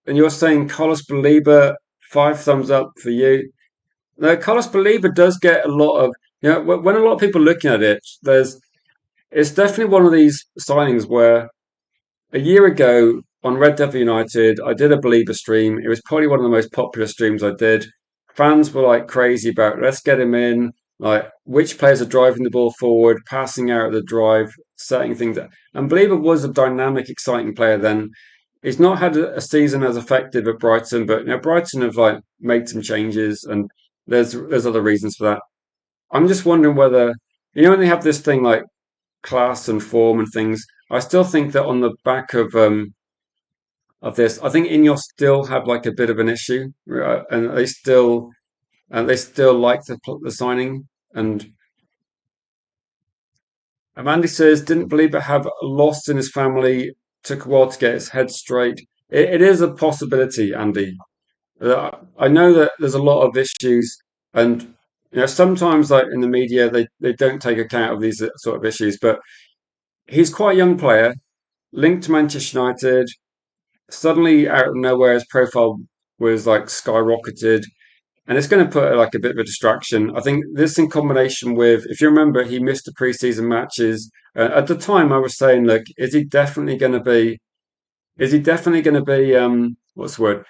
And you're saying Carlos Belieber, 5 thumbs up for you. Now, Carlos Belieber does get a lot of, when a lot of people are looking at it, it's definitely one of these signings where a year ago on Red Devil United, I did a Belieber stream. It was probably one of the most popular streams I did. Fans were like crazy about, let's get him in. Like, which players are driving the ball forward, passing out of the drive, setting things up. And Belieber was a dynamic, exciting player then. He's not had a season as effective at Brighton, but Brighton have like made some changes, and there's other reasons for that. I'm just wondering whether when they have this thing like class and form and things. I still think that on the back of this, I think Ineos still have like a bit of an issue, and they still like the signing. And Andy says, didn't believe it have lost in his family. Took a while to get his head straight. It is a possibility, Andy. I know that there's a lot of issues, and sometimes like in the media they don't take account of these sort of issues. But he's quite a young player, linked to Manchester United. Suddenly, out of nowhere, his profile was like skyrocketed, and it's going to put like a bit of a distraction. I think this in combination with, if you remember, he missed the preseason matches. At the time, I was saying, look, is he definitely going to be? Is he definitely going to be? What's the word?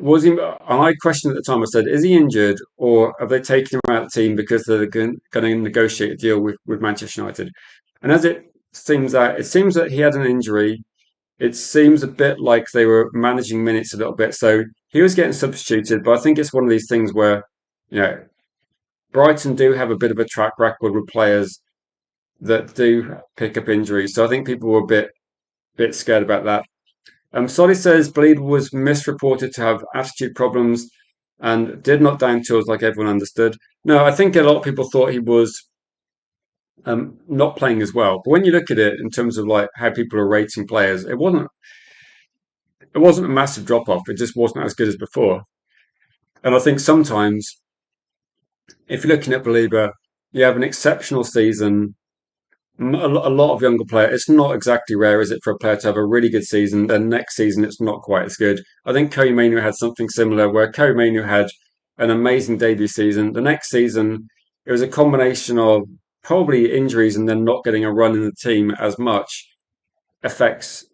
Was he? And I questioned at the time. I said, is he injured, or have they taken him out of the team because they're going to negotiate a deal with Manchester United? And as it seems that he had an injury. It seems a bit like they were managing minutes a little bit. So he was getting substituted, but I think it's one of these things where, you know, Brighton do have a bit of a track record with players that do pick up injuries. So I think people were a bit scared about that. Solly says Bleed was misreported to have attitude problems and did not down tools like everyone understood. No, I think a lot of people thought he was not playing as well. But when you look at it in terms of like how people are rating players, it wasn't a massive drop off. It just wasn't as good as before. And I think sometimes, if you're looking at Belieber, you have an exceptional season. A lot of younger players. It's not exactly rare, is it, for a player to have a really good season? Then next season, it's not quite as good. I think Kobe Manu had something similar, where Kobe Manu had an amazing debut season. The next season, it was a combination of probably injuries and then not getting a run in the team as much. affects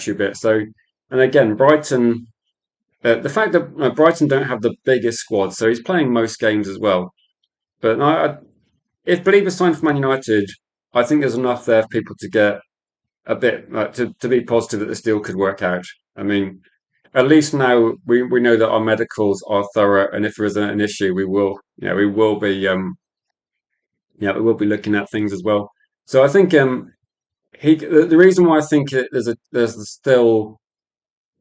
you a bit. So, and again, Brighton. The fact that Brighton don't have the biggest squad, so he's playing most games as well. But if Belieber signed for Man United, I think there's enough there for people to get a bit to be positive that this deal could work out. I mean, at least now we know that our medicals are thorough, and if there is an issue, we will be we will be looking at things as well. So I think the reason why I think there's still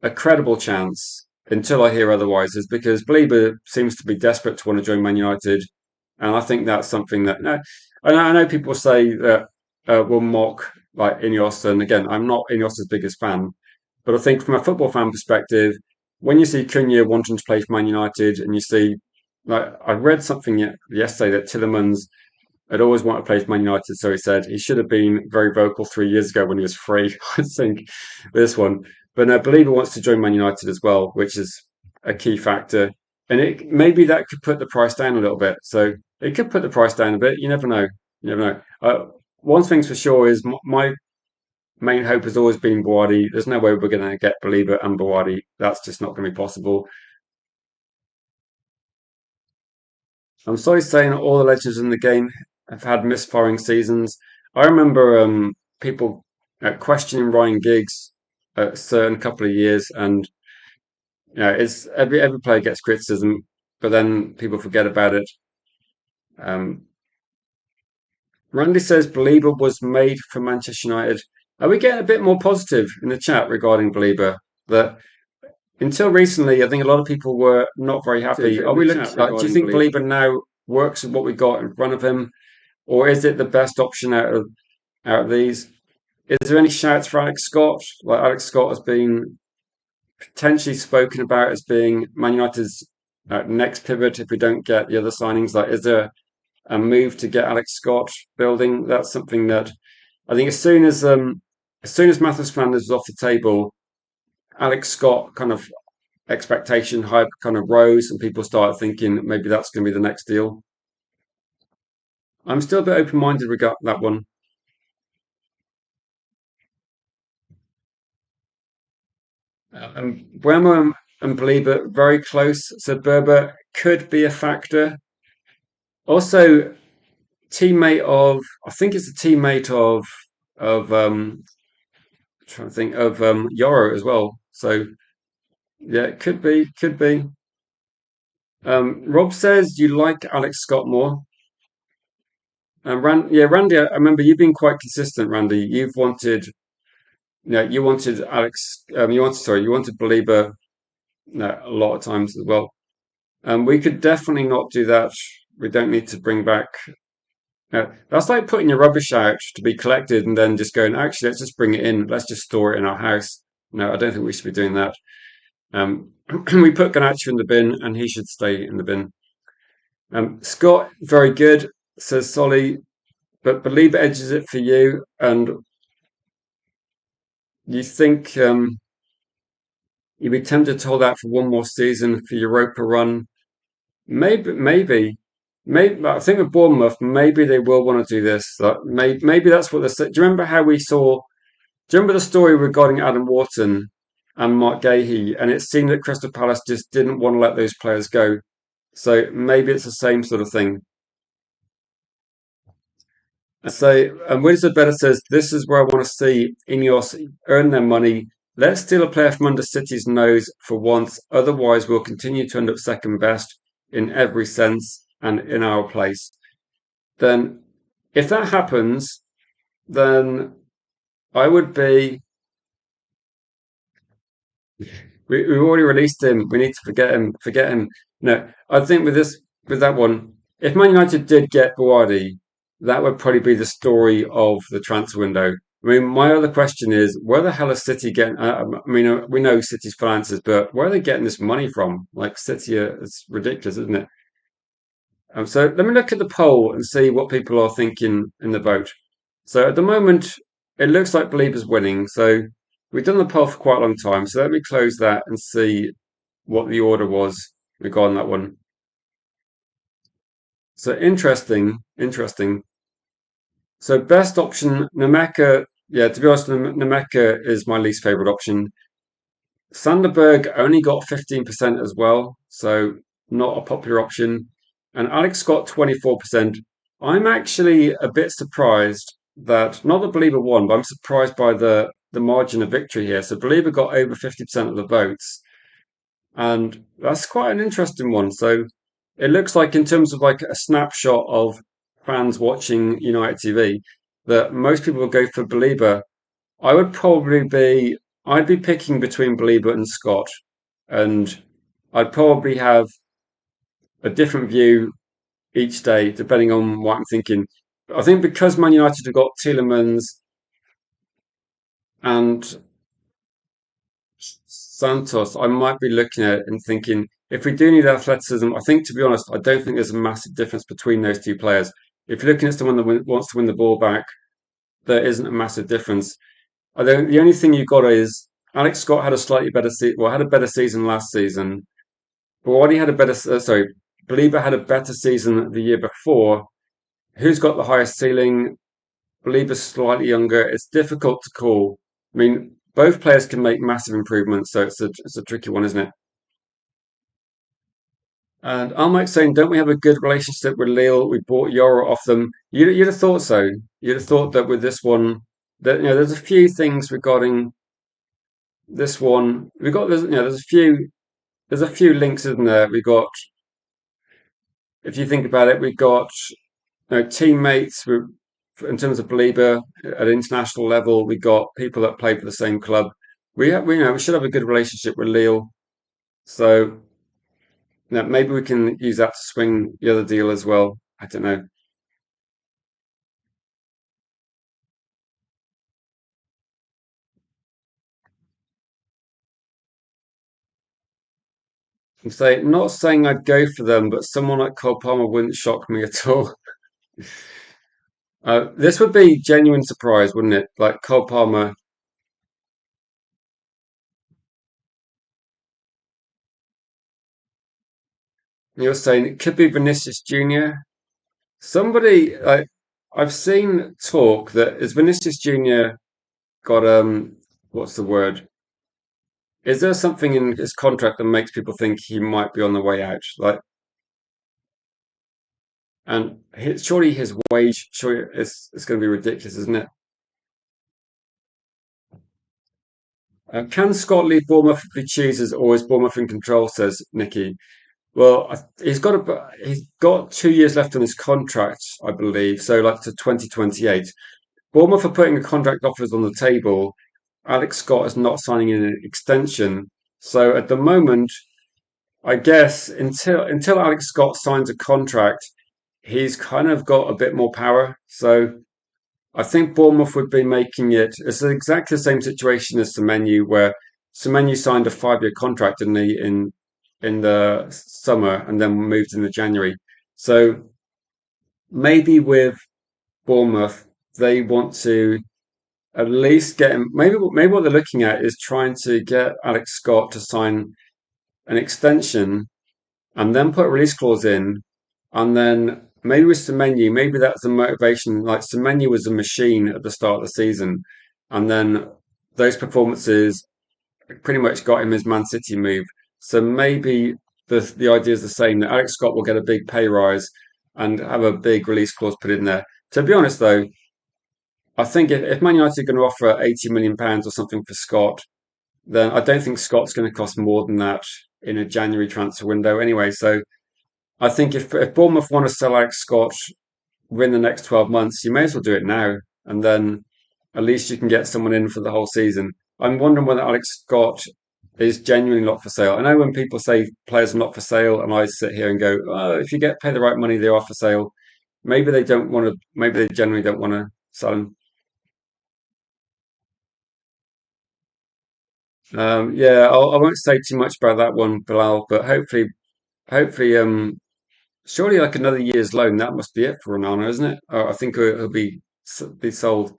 a credible chance until I hear otherwise is because Belieber seems to be desperate to want to join Man United, and I think that's something that no, I know people say that will mock like Ineos, and again, I'm not Ineos' biggest fan, but I think from a football fan perspective, when you see Cunha wanting to play for Man United, and you see like I read something yesterday that Tillemans had always wanted to play for Man United, so he said he should have been very vocal 3 years ago when he was free. I think this one, but no, Believer wants to join Man United as well, which is a key factor, and it maybe that could put the price down a little bit. So it could put the price down a bit. You never know. You never know. One thing's for sure is my main hope has always been Boadi. There's no way we're going to get Believer and Boadi. That's just not going to be possible. I'm sorry saying that all the legends in the game have had misfiring seasons. I remember people questioning Ryan Giggs a certain couple of years, and it's every player gets criticism, but then people forget about it. Um, Randy says Belieber was made for Manchester United. Are we getting a bit more positive in the chat regarding Belieber? That until recently, I think a lot of people were not very happy. Are we looking? Do you think Belieber now works with what we got in front of him, or is it the best option out of these? Is there any shouts for Alex Scott? Like Alex Scott has been potentially spoken about as being Man United's next pivot if we don't get the other signings. Like, is there a move to get Alex Scott building? That's something that I think as soon as Matheus Fernandes is off the table, Alex Scott kind of expectation hype kind of rose, and people started thinking maybe that's going to be the next deal. I'm still a bit open minded regarding that one. Bremer and Belieber very close, so Berber could be a factor. Also, teammate of I think it's a teammate of trying to think of Yoro as well. So yeah, it could be. Rob says you like Alex Scott more. Randy, I remember you've been quite consistent, Randy. You wanted Alex, you wanted Belieber, a lot of times as well. We could definitely not do that. We don't need to bring back. That's like putting your rubbish out to be collected and then just going, actually, let's just bring it in. Let's just store it in our house. No, I don't think we should be doing that. We put Ganacho in the bin and he should stay in the bin. Scott, very good, says Solly, but Belieber edges it for you. And you think you'd be tempted to hold out for one more season for Europa run? Maybe. I think with Bournemouth, maybe they will want to do this. Maybe that's what they're. Do you remember how we saw? Do you remember the story regarding Adam Wharton and Mark Gahey? And it seemed that Crystal Palace just didn't want to let those players go. So maybe it's the same sort of thing. So, and Wizard Better says, this is where I want to see Ineos earn their money. Let's steal a player from under City's nose for once. Otherwise, we'll continue to end up second best in every sense and in our place. Then, if that happens, then I would be. We've already released him. We need to forget him. Forget him. No, I think with that one, if Man United did get Boadi, that would probably be the story of the transfer window. I mean, my other question is, where the hell is City getting? We know City's finances, but where are they getting this money from? Like City, it's ridiculous, isn't it? So let me look at the poll and see what people are thinking in the vote. So at the moment, it looks like Belieber's winning. So we've done the poll for quite a long time. So let me close that and see what the order was regarding that one. So interesting. So best option, NMECHA Yeah, to be honest, NMECHA is my least favorite option. Sanderberg only got 15% as well, so not a popular option. And Alex got 24%. I'm actually a bit surprised that, not that Belieber won, but I'm surprised by the margin of victory here. So Belieber got over 50% of the votes, and that's quite an interesting one. So it looks like, in terms of like a snapshot of fans watching United TV, that most people will go for Belieber. I would probably be, I'd be picking between Belieber and Scott, and I'd probably have a different view each day depending on what I'm thinking. I think because Man United have got Tielemans and Santos, I might be looking at it and thinking, if we do need athleticism, I think, to be honest, I don't think there's a massive difference between those two players. If you're looking at someone that wants to win the ball back, there isn't a massive difference. I think the only thing you got is Alex Scott had a slightly better had a better season last season. But what he had a better, sorry, Belieber had a better season the year before. Who's got the highest ceiling? Belieber's slightly younger. It's difficult to call. I mean, both players can make massive improvements, so it's a tricky one, isn't it? And I'm like saying, don't we have a good relationship with Lille? We bought Euro off them. You'd have thought so. You'd have thought that with this one, that there's a few things regarding this one. We got there's a few links, isn't there? We got, if you think about it, we got teammates in terms of Belieber at international level. We got people that play for the same club. We should have a good relationship with Lille. So maybe we can use that to swing the other deal as well. I don't know. And say, not saying I'd go for them, but someone like Cole Palmer wouldn't shock me at all. This would be genuine surprise, wouldn't it? Like Cole Palmer, you're saying it could be Vinicius Junior. Somebody, I've seen talk that is Vinicius Junior got what's the word? Is there something in his contract that makes people think he might be on the way out? Like, and surely his wage, surely it's going to be ridiculous, isn't it? Can Scott leave Bournemouth if he chooses, or is Bournemouth in control? Says Nicky. Well, he's got 2 years left on his contract, I believe. So like to 2028. Bournemouth are putting the contract offers on the table. Alex Scott is not signing an extension. So at the moment, I guess until Alex Scott signs a contract, he's kind of got a bit more power. So I think Bournemouth would be making it. It's exactly the same situation as Semenyo, where Semenyo signed a 5-year contract, didn't he, in the summer and then moved in the January. So maybe with Bournemouth, they want to at least get him. Maybe what they're looking at is trying to get Alex Scott to sign an extension and then put a release clause in, and then maybe with Semenyo, maybe that's the motivation. Like Semenyo was a machine at the start of the season, and then those performances pretty much got him his Man City move. So maybe the idea is the same, that Alex Scott will get a big pay rise and have a big release clause put in there. To be honest, though, I think if Man United are going to offer £80 million or something for Scott, then I don't think Scott's going to cost more than that in a January transfer window anyway. So I think if Bournemouth want to sell Alex Scott within the next 12 months, you may as well do it now. And then at least you can get someone in for the whole season. I'm wondering whether Alex Scott is genuinely not for sale. I know when people say players are not for sale, and I sit here and go, oh, if you get paid the right money, they are for sale. Maybe they don't want to, maybe they generally don't want to sell them. Yeah, I won't say too much about that one, Bilal, but hopefully, surely like another year's loan, that must be it for Ronaldo, isn't it? I think he'll be sold.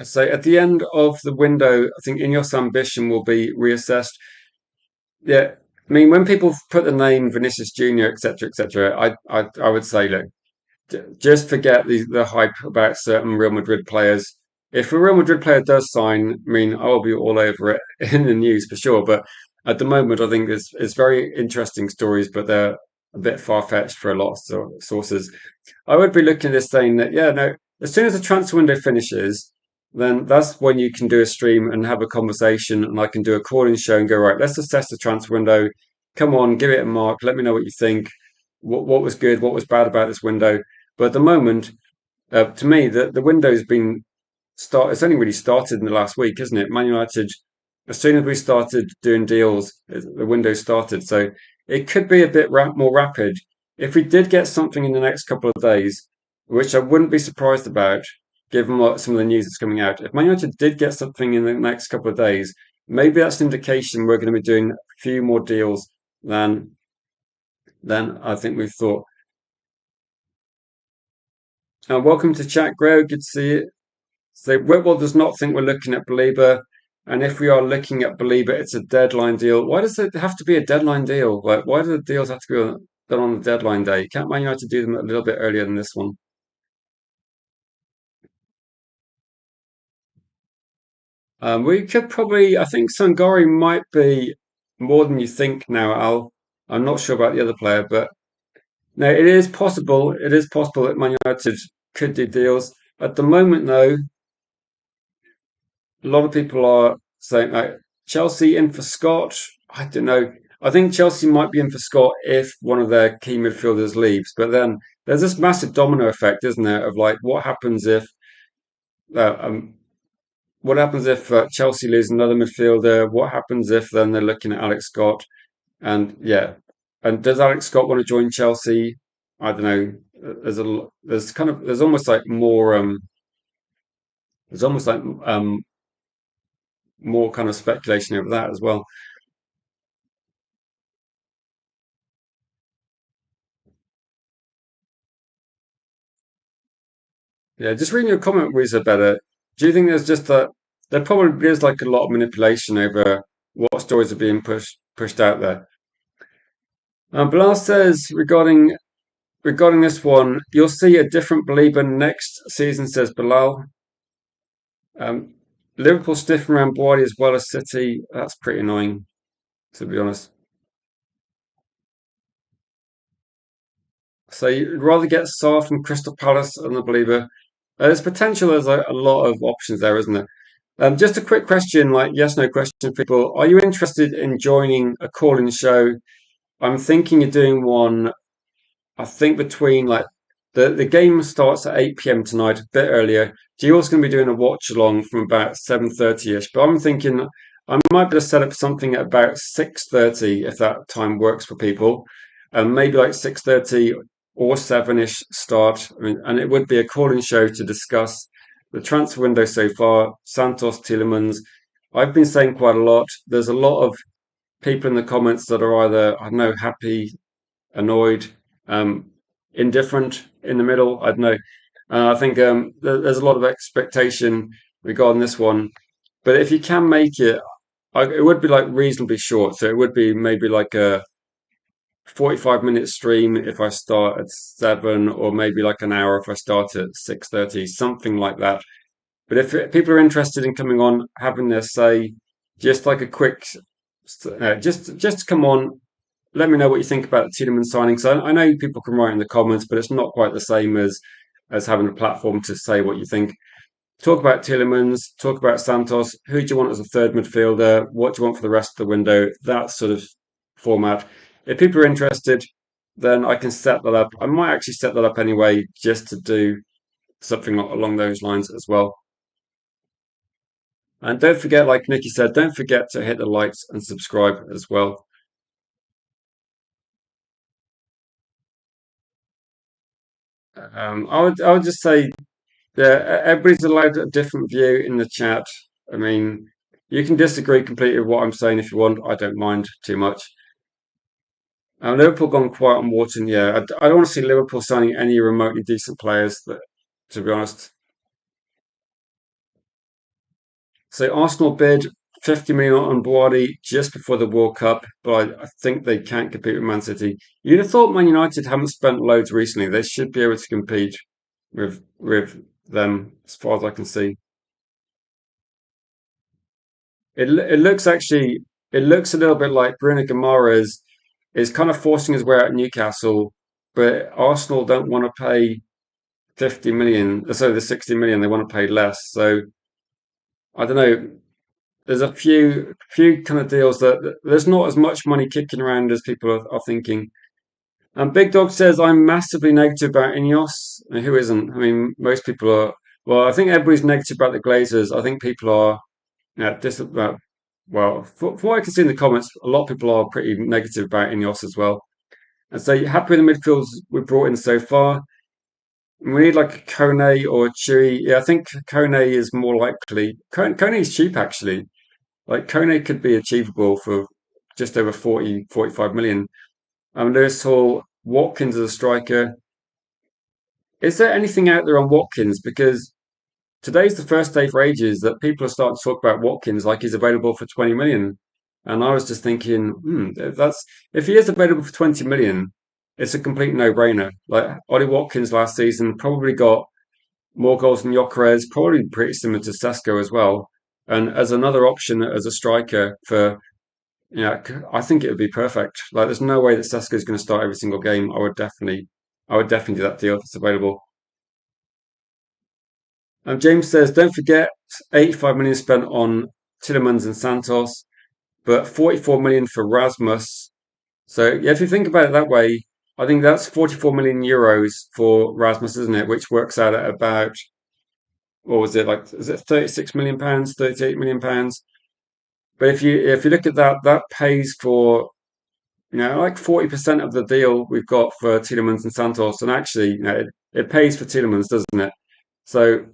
So at the end of the window, I think Ineos ambition will be reassessed. Yeah, I mean, when people put the name Vinicius Junior, etc., I would say, look, just forget the hype about certain Real Madrid players. If a Real Madrid player does sign, I mean, I'll be all over it in the news for sure. But at the moment, I think it's very interesting stories, but they're a bit far fetched for a lot of sources. I would be looking at this saying that, yeah, no, as soon as the transfer window finishes, then that's when you can do a stream and have a conversation, and I can do a call-in show and go, right, let's assess the transfer window. Come on, give it a mark. Let me know what you think. What was good, what was bad about this window. But at the moment, to me, the window's been It's only really started in the last week, isn't it? Man United, as soon as we started doing deals, the window started. So it could be a bit more rapid. If we did get something in the next couple of days, which I wouldn't be surprised about, given what some of the news that's coming out. If Man United did get something in the next couple of days, maybe that's an indication we're going to be doing a few more deals than I think we thought. Welcome to chat, Greg. Good to see you. So Whitwell does not think we're looking at BALEBA, and if we are looking at BALEBA, it's a deadline deal. Why does it have to be a deadline deal? Like, why do the deals have to be done on the deadline day? Can't Man United do them a little bit earlier than this one? We could probably, I think Sangari might be more than you think now, Al. I'm not sure about the other player, but no, it is possible. It is possible that Man United could do deals. At the moment, though, a lot of people are saying like Chelsea in for Scott. I don't know. I think Chelsea might be in for Scott if one of their key midfielders leaves. But then there's this massive domino effect, isn't there? Of like, uh, um, what happens if Chelsea lose another midfielder? What happens if then they're looking at Alex Scott? And yeah, and does Alex Scott want to join Chelsea? I don't know. There's almost like there's almost like more kind of speculation over that as well. Yeah, just reading your comment, Isabella, do you think there's just that there probably is like a lot of manipulation over what stories are being pushed out there? Bilal says regarding this one, you'll see a different believer next season, says Bilal. Um, Liverpool sniffing around Boadi as well as City. That's pretty annoying, to be honest. So you'd rather get Saar from Crystal Palace than the believer. There's potential. There's a lot of options there, isn't there? Just a quick question, like yes, no question, people. Are you interested in joining a call-in show? I'm thinking of doing one. I think between like the game starts at 8 p.m. tonight, a bit earlier. Gio's going to be doing a watch along from about 7:30 ish. But I'm thinking I might be able to set up something at about 6:30 if that time works for people, and maybe like 6:30 or 7 ish start. I mean, and it would be a call-in show to discuss the transfer window so far. Santos, Tielemans. I've been saying quite a lot. There's a lot of people in the comments that are either I don't know happy, annoyed, um, indifferent, in the middle. I don't know. I think there's a lot of expectation regarding this one, but if you can make it, it would be like reasonably short. So it would be maybe like a 45-minute stream if I start at 7, or maybe like an hour if I start at 6:30, something like that. But if people are interested in coming on, having their say, just like a quick, just come on, let me know what you think about the Tielemans signing. So I know people can write in the comments, but it's not quite the same as having a platform to say what you think. Talk about Tielemans, talk about Santos. Who do you want as a third midfielder? What do you want for the rest of the window? That sort of format. If people are interested, then I can set that up. I might actually set that up anyway, just to do something along those lines as well. And don't forget, like Nikki said, don't forget to hit the likes and subscribe as well. I would just say, yeah, everybody's allowed a different view in the chat. I mean, you can disagree completely with what I'm saying if you want. I don't mind too much. Liverpool gone quiet on Wharton. Yeah, I don't want to see Liverpool signing any remotely decent players. To be honest, so Arsenal bid 50 million on Boadi just before the World Cup, but I think they can't compete with Man City. You'd have thought Man United haven't spent loads recently. They should be able to compete with them, as far as I can see. It looks actually it looks a little bit like Bruno Guimaraes is kind of forcing his way out of Newcastle, but Arsenal don't want to pay 50 million, so the 60 million they want to pay less. So I don't know. There's a few kind of deals that there's not as much money kicking around as people are thinking. And Big Dog says I'm massively negative about Ineos. Who isn't? I mean, most people are. Well, I think everybody's negative about the Glazers. I think people are, well, for what I can see in the comments, a lot of people are pretty negative about Ineos as well. And so, you happy with the midfields we've brought in so far? We need like a Kone or a Chewy. Yeah, I think Kone is more likely. Kone is cheap actually. Like Kone could be achievable for just over 40, 45 million. Lewis Hall, Watkins as a striker. Is there anything out there on Watkins? Because today's the first day for ages that people are starting to talk about Watkins like he's available for 20 million. And I was just thinking, that's if he is available for 20 million, it's a complete no-brainer. Like Ollie Watkins last season probably got more goals than Gyökeres, probably pretty similar to Sesko as well. And as another option as a striker for, I think it would be perfect. Like, there's no way that Sesko is going to start every single game. I would definitely do that deal if it's available. James says, don't forget 85 million spent on Tillemans and Santos, but 44 million for Rasmus. So yeah, if you think about it that way, I think that's 44 million euros for Rasmus, isn't it? Which works out at about, what was it like? Is it 36 million pounds, 38 million pounds? But if you look at that, that pays for like 40% of the deal we've got for Tielemans and Santos, and actually, it pays for Tielemans, doesn't it? So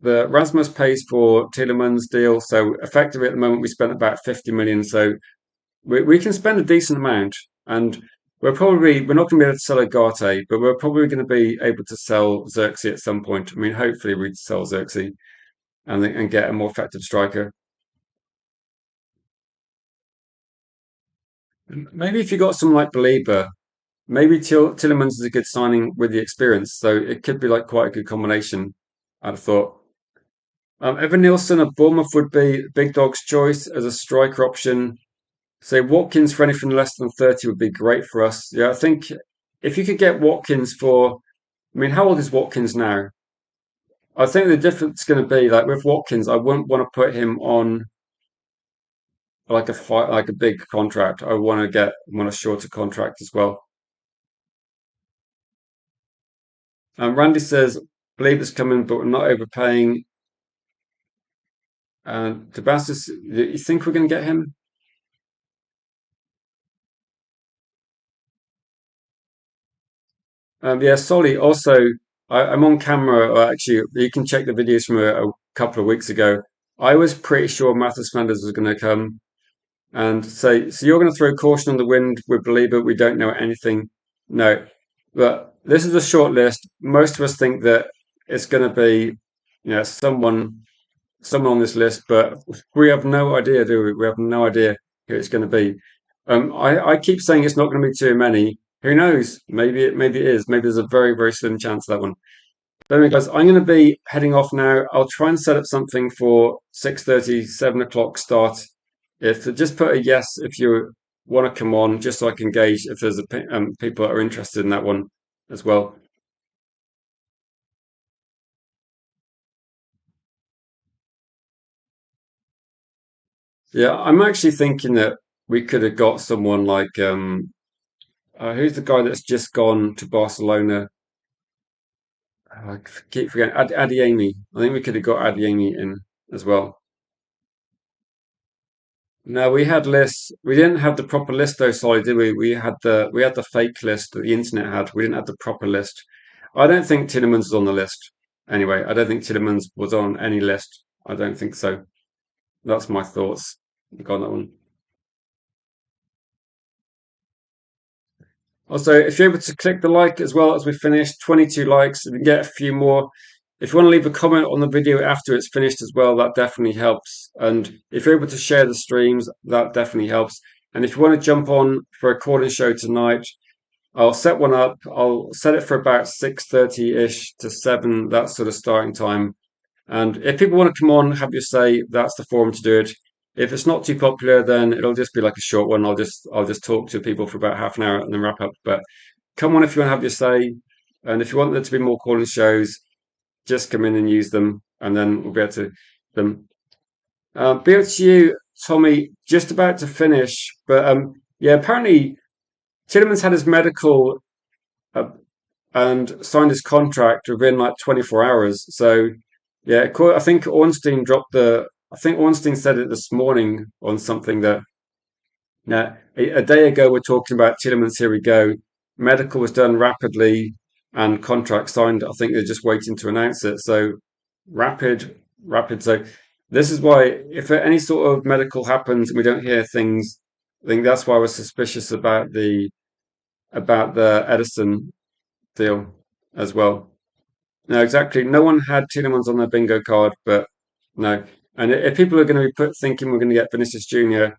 the Rasmus pays for Tielemans deal. So effectively, at the moment, we spent about 50 million. So we can spend a decent amount, and we're not going to be able to sell Agate, but we're probably going to be able to sell Xerxes at some point. I mean, hopefully, we'd sell Xerxes and get a more effective striker. Maybe if you got someone like BALEBA, maybe Tillemans is a good signing with the experience, so it could be like quite a good combination. I'd have thought. Evan Nielsen of Bournemouth would be Big Dog's choice as a striker option. Say Watkins for anything less than 30 would be great for us. Yeah, I think if you could get Watkins for, I mean, how old is Watkins now? I think the difference is going to be like with Watkins, I wouldn't want to put him on like a big contract. I want a shorter contract as well. Randy says, believe it's coming, but we're not overpaying. And Tabastis, you think we're going to get him? Yeah, Solly. Also, I'm on camera. Or actually, you can check the videos from a couple of weeks ago. I was pretty sure Mathis Manders was going to come and say, "So you're going to throw caution on the wind with Belieber? We don't know anything." No, but this is a short list. Most of us think that it's going to be, someone on this list, but we have no idea, do we? We have no idea who it's going to be. I keep saying it's not going to be too many. Who knows? Maybe it is. Maybe there's a very, very slim chance of that one. But anyway, guys, I'm going to be heading off now. I'll try and set up something for 6:30, 7 o'clock start. If just put a yes if you want to come on, just so I can gauge if there's people that are interested in that one as well. Yeah, I'm actually thinking that we could have got someone like who's the guy that's just gone to Barcelona? I keep forgetting. Adiemi. I think we could have got Adiemi in as well. No, we had lists. We didn't have the proper list though, sorry, did we? We had the fake list that the internet had. We didn't have the proper list. I don't think Tillemans was on the list. Anyway, I don't think Tillemans was on any list. I don't think so. That's my thoughts on that one. Also, if you're able to click the like as well as we finish, 22 likes, if we can get a few more, If you want to leave a comment on the video after it's finished as well, that definitely helps. And if you're able to share the streams, that definitely helps. And if you want to jump on for a recording show tonight, I'll set one up. I'll set it for about 6:30-ish to 7, that sort of starting time. And if people want to come on, have your say, that's the forum to do it. If it's not too popular, then it'll just be like a short one. I'll just talk to people for about half an hour and then wrap up. But come on if you want to have your say. And if you want there to be more calling shows, just come in and use them, and then we'll be able to them. Be able to you, Tommy, just about to finish. But yeah, apparently Tielemans had his medical uh, and signed his contract within like 24 hours. So yeah, I think Ornstein dropped the. I think Ornstein said it this morning on something that. Yeah, a day ago we're talking about Tielemans. Here we go. Medical was done rapidly and contract signed. I think they're just waiting to announce it. So rapid, rapid. So this is why if any sort of medical happens and we don't hear things, I think that's why we're suspicious about the Edison deal as well. No, exactly. No one had Tielemans on their bingo card, but no. And if people are going to be thinking we're going to get Vinicius Junior,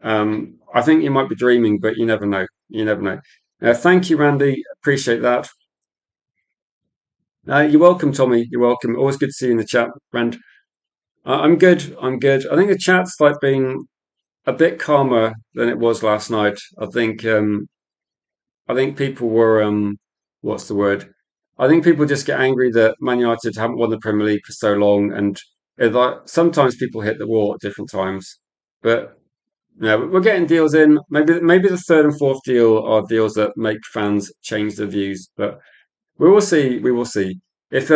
I think you might be dreaming, but you never know. You never know. Thank you, Randy. Appreciate that. You're welcome, Tommy. You're welcome. Always good to see you in the chat, Rand. I'm good. I'm good. I think the chat's like been a bit calmer than it was last night. I think people were what's the word? I think people just get angry that Man United haven't won the Premier League for so long, and like sometimes people hit the wall at different times. But yeah, we're getting deals in. Maybe the third and fourth deal are deals that make fans change their views. But we will see. We will see. If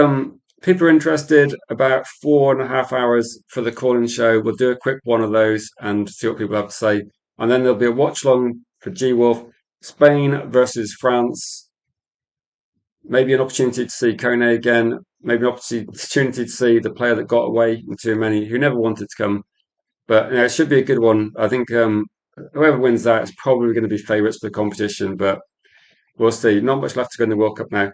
people are interested, about 4.5 hours for the call-in show, we'll do a quick one of those and see what people have to say. And then there'll be a watch long for G Wolf, Spain versus France. Maybe an opportunity to see Kone again. Maybe an opportunity to see the player that got away in too many, who never wanted to come. But it should be a good one. I think whoever wins that is probably going to be favourites for the competition, but we'll see. Not much left to go in the World Cup now.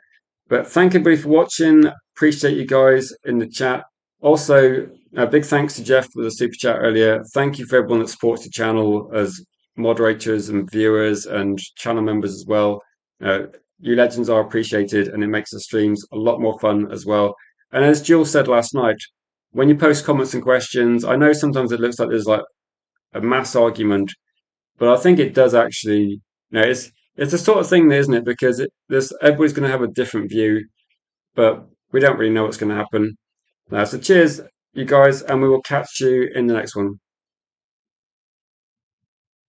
But thank everybody for watching. Appreciate you guys in the chat. Also, a big thanks to Jeff for the super chat earlier. Thank you for everyone that supports the channel as moderators and viewers and channel members as well. You legends are appreciated, and it makes the streams a lot more fun as well. And as Jill said last night, when you post comments and questions, I know sometimes it looks like there's like a mass argument, but I think it does actually. It's the sort of thing, isn't it? Because everybody's going to have a different view, but we don't really know what's going to happen. So cheers, you guys, and we will catch you in the next one.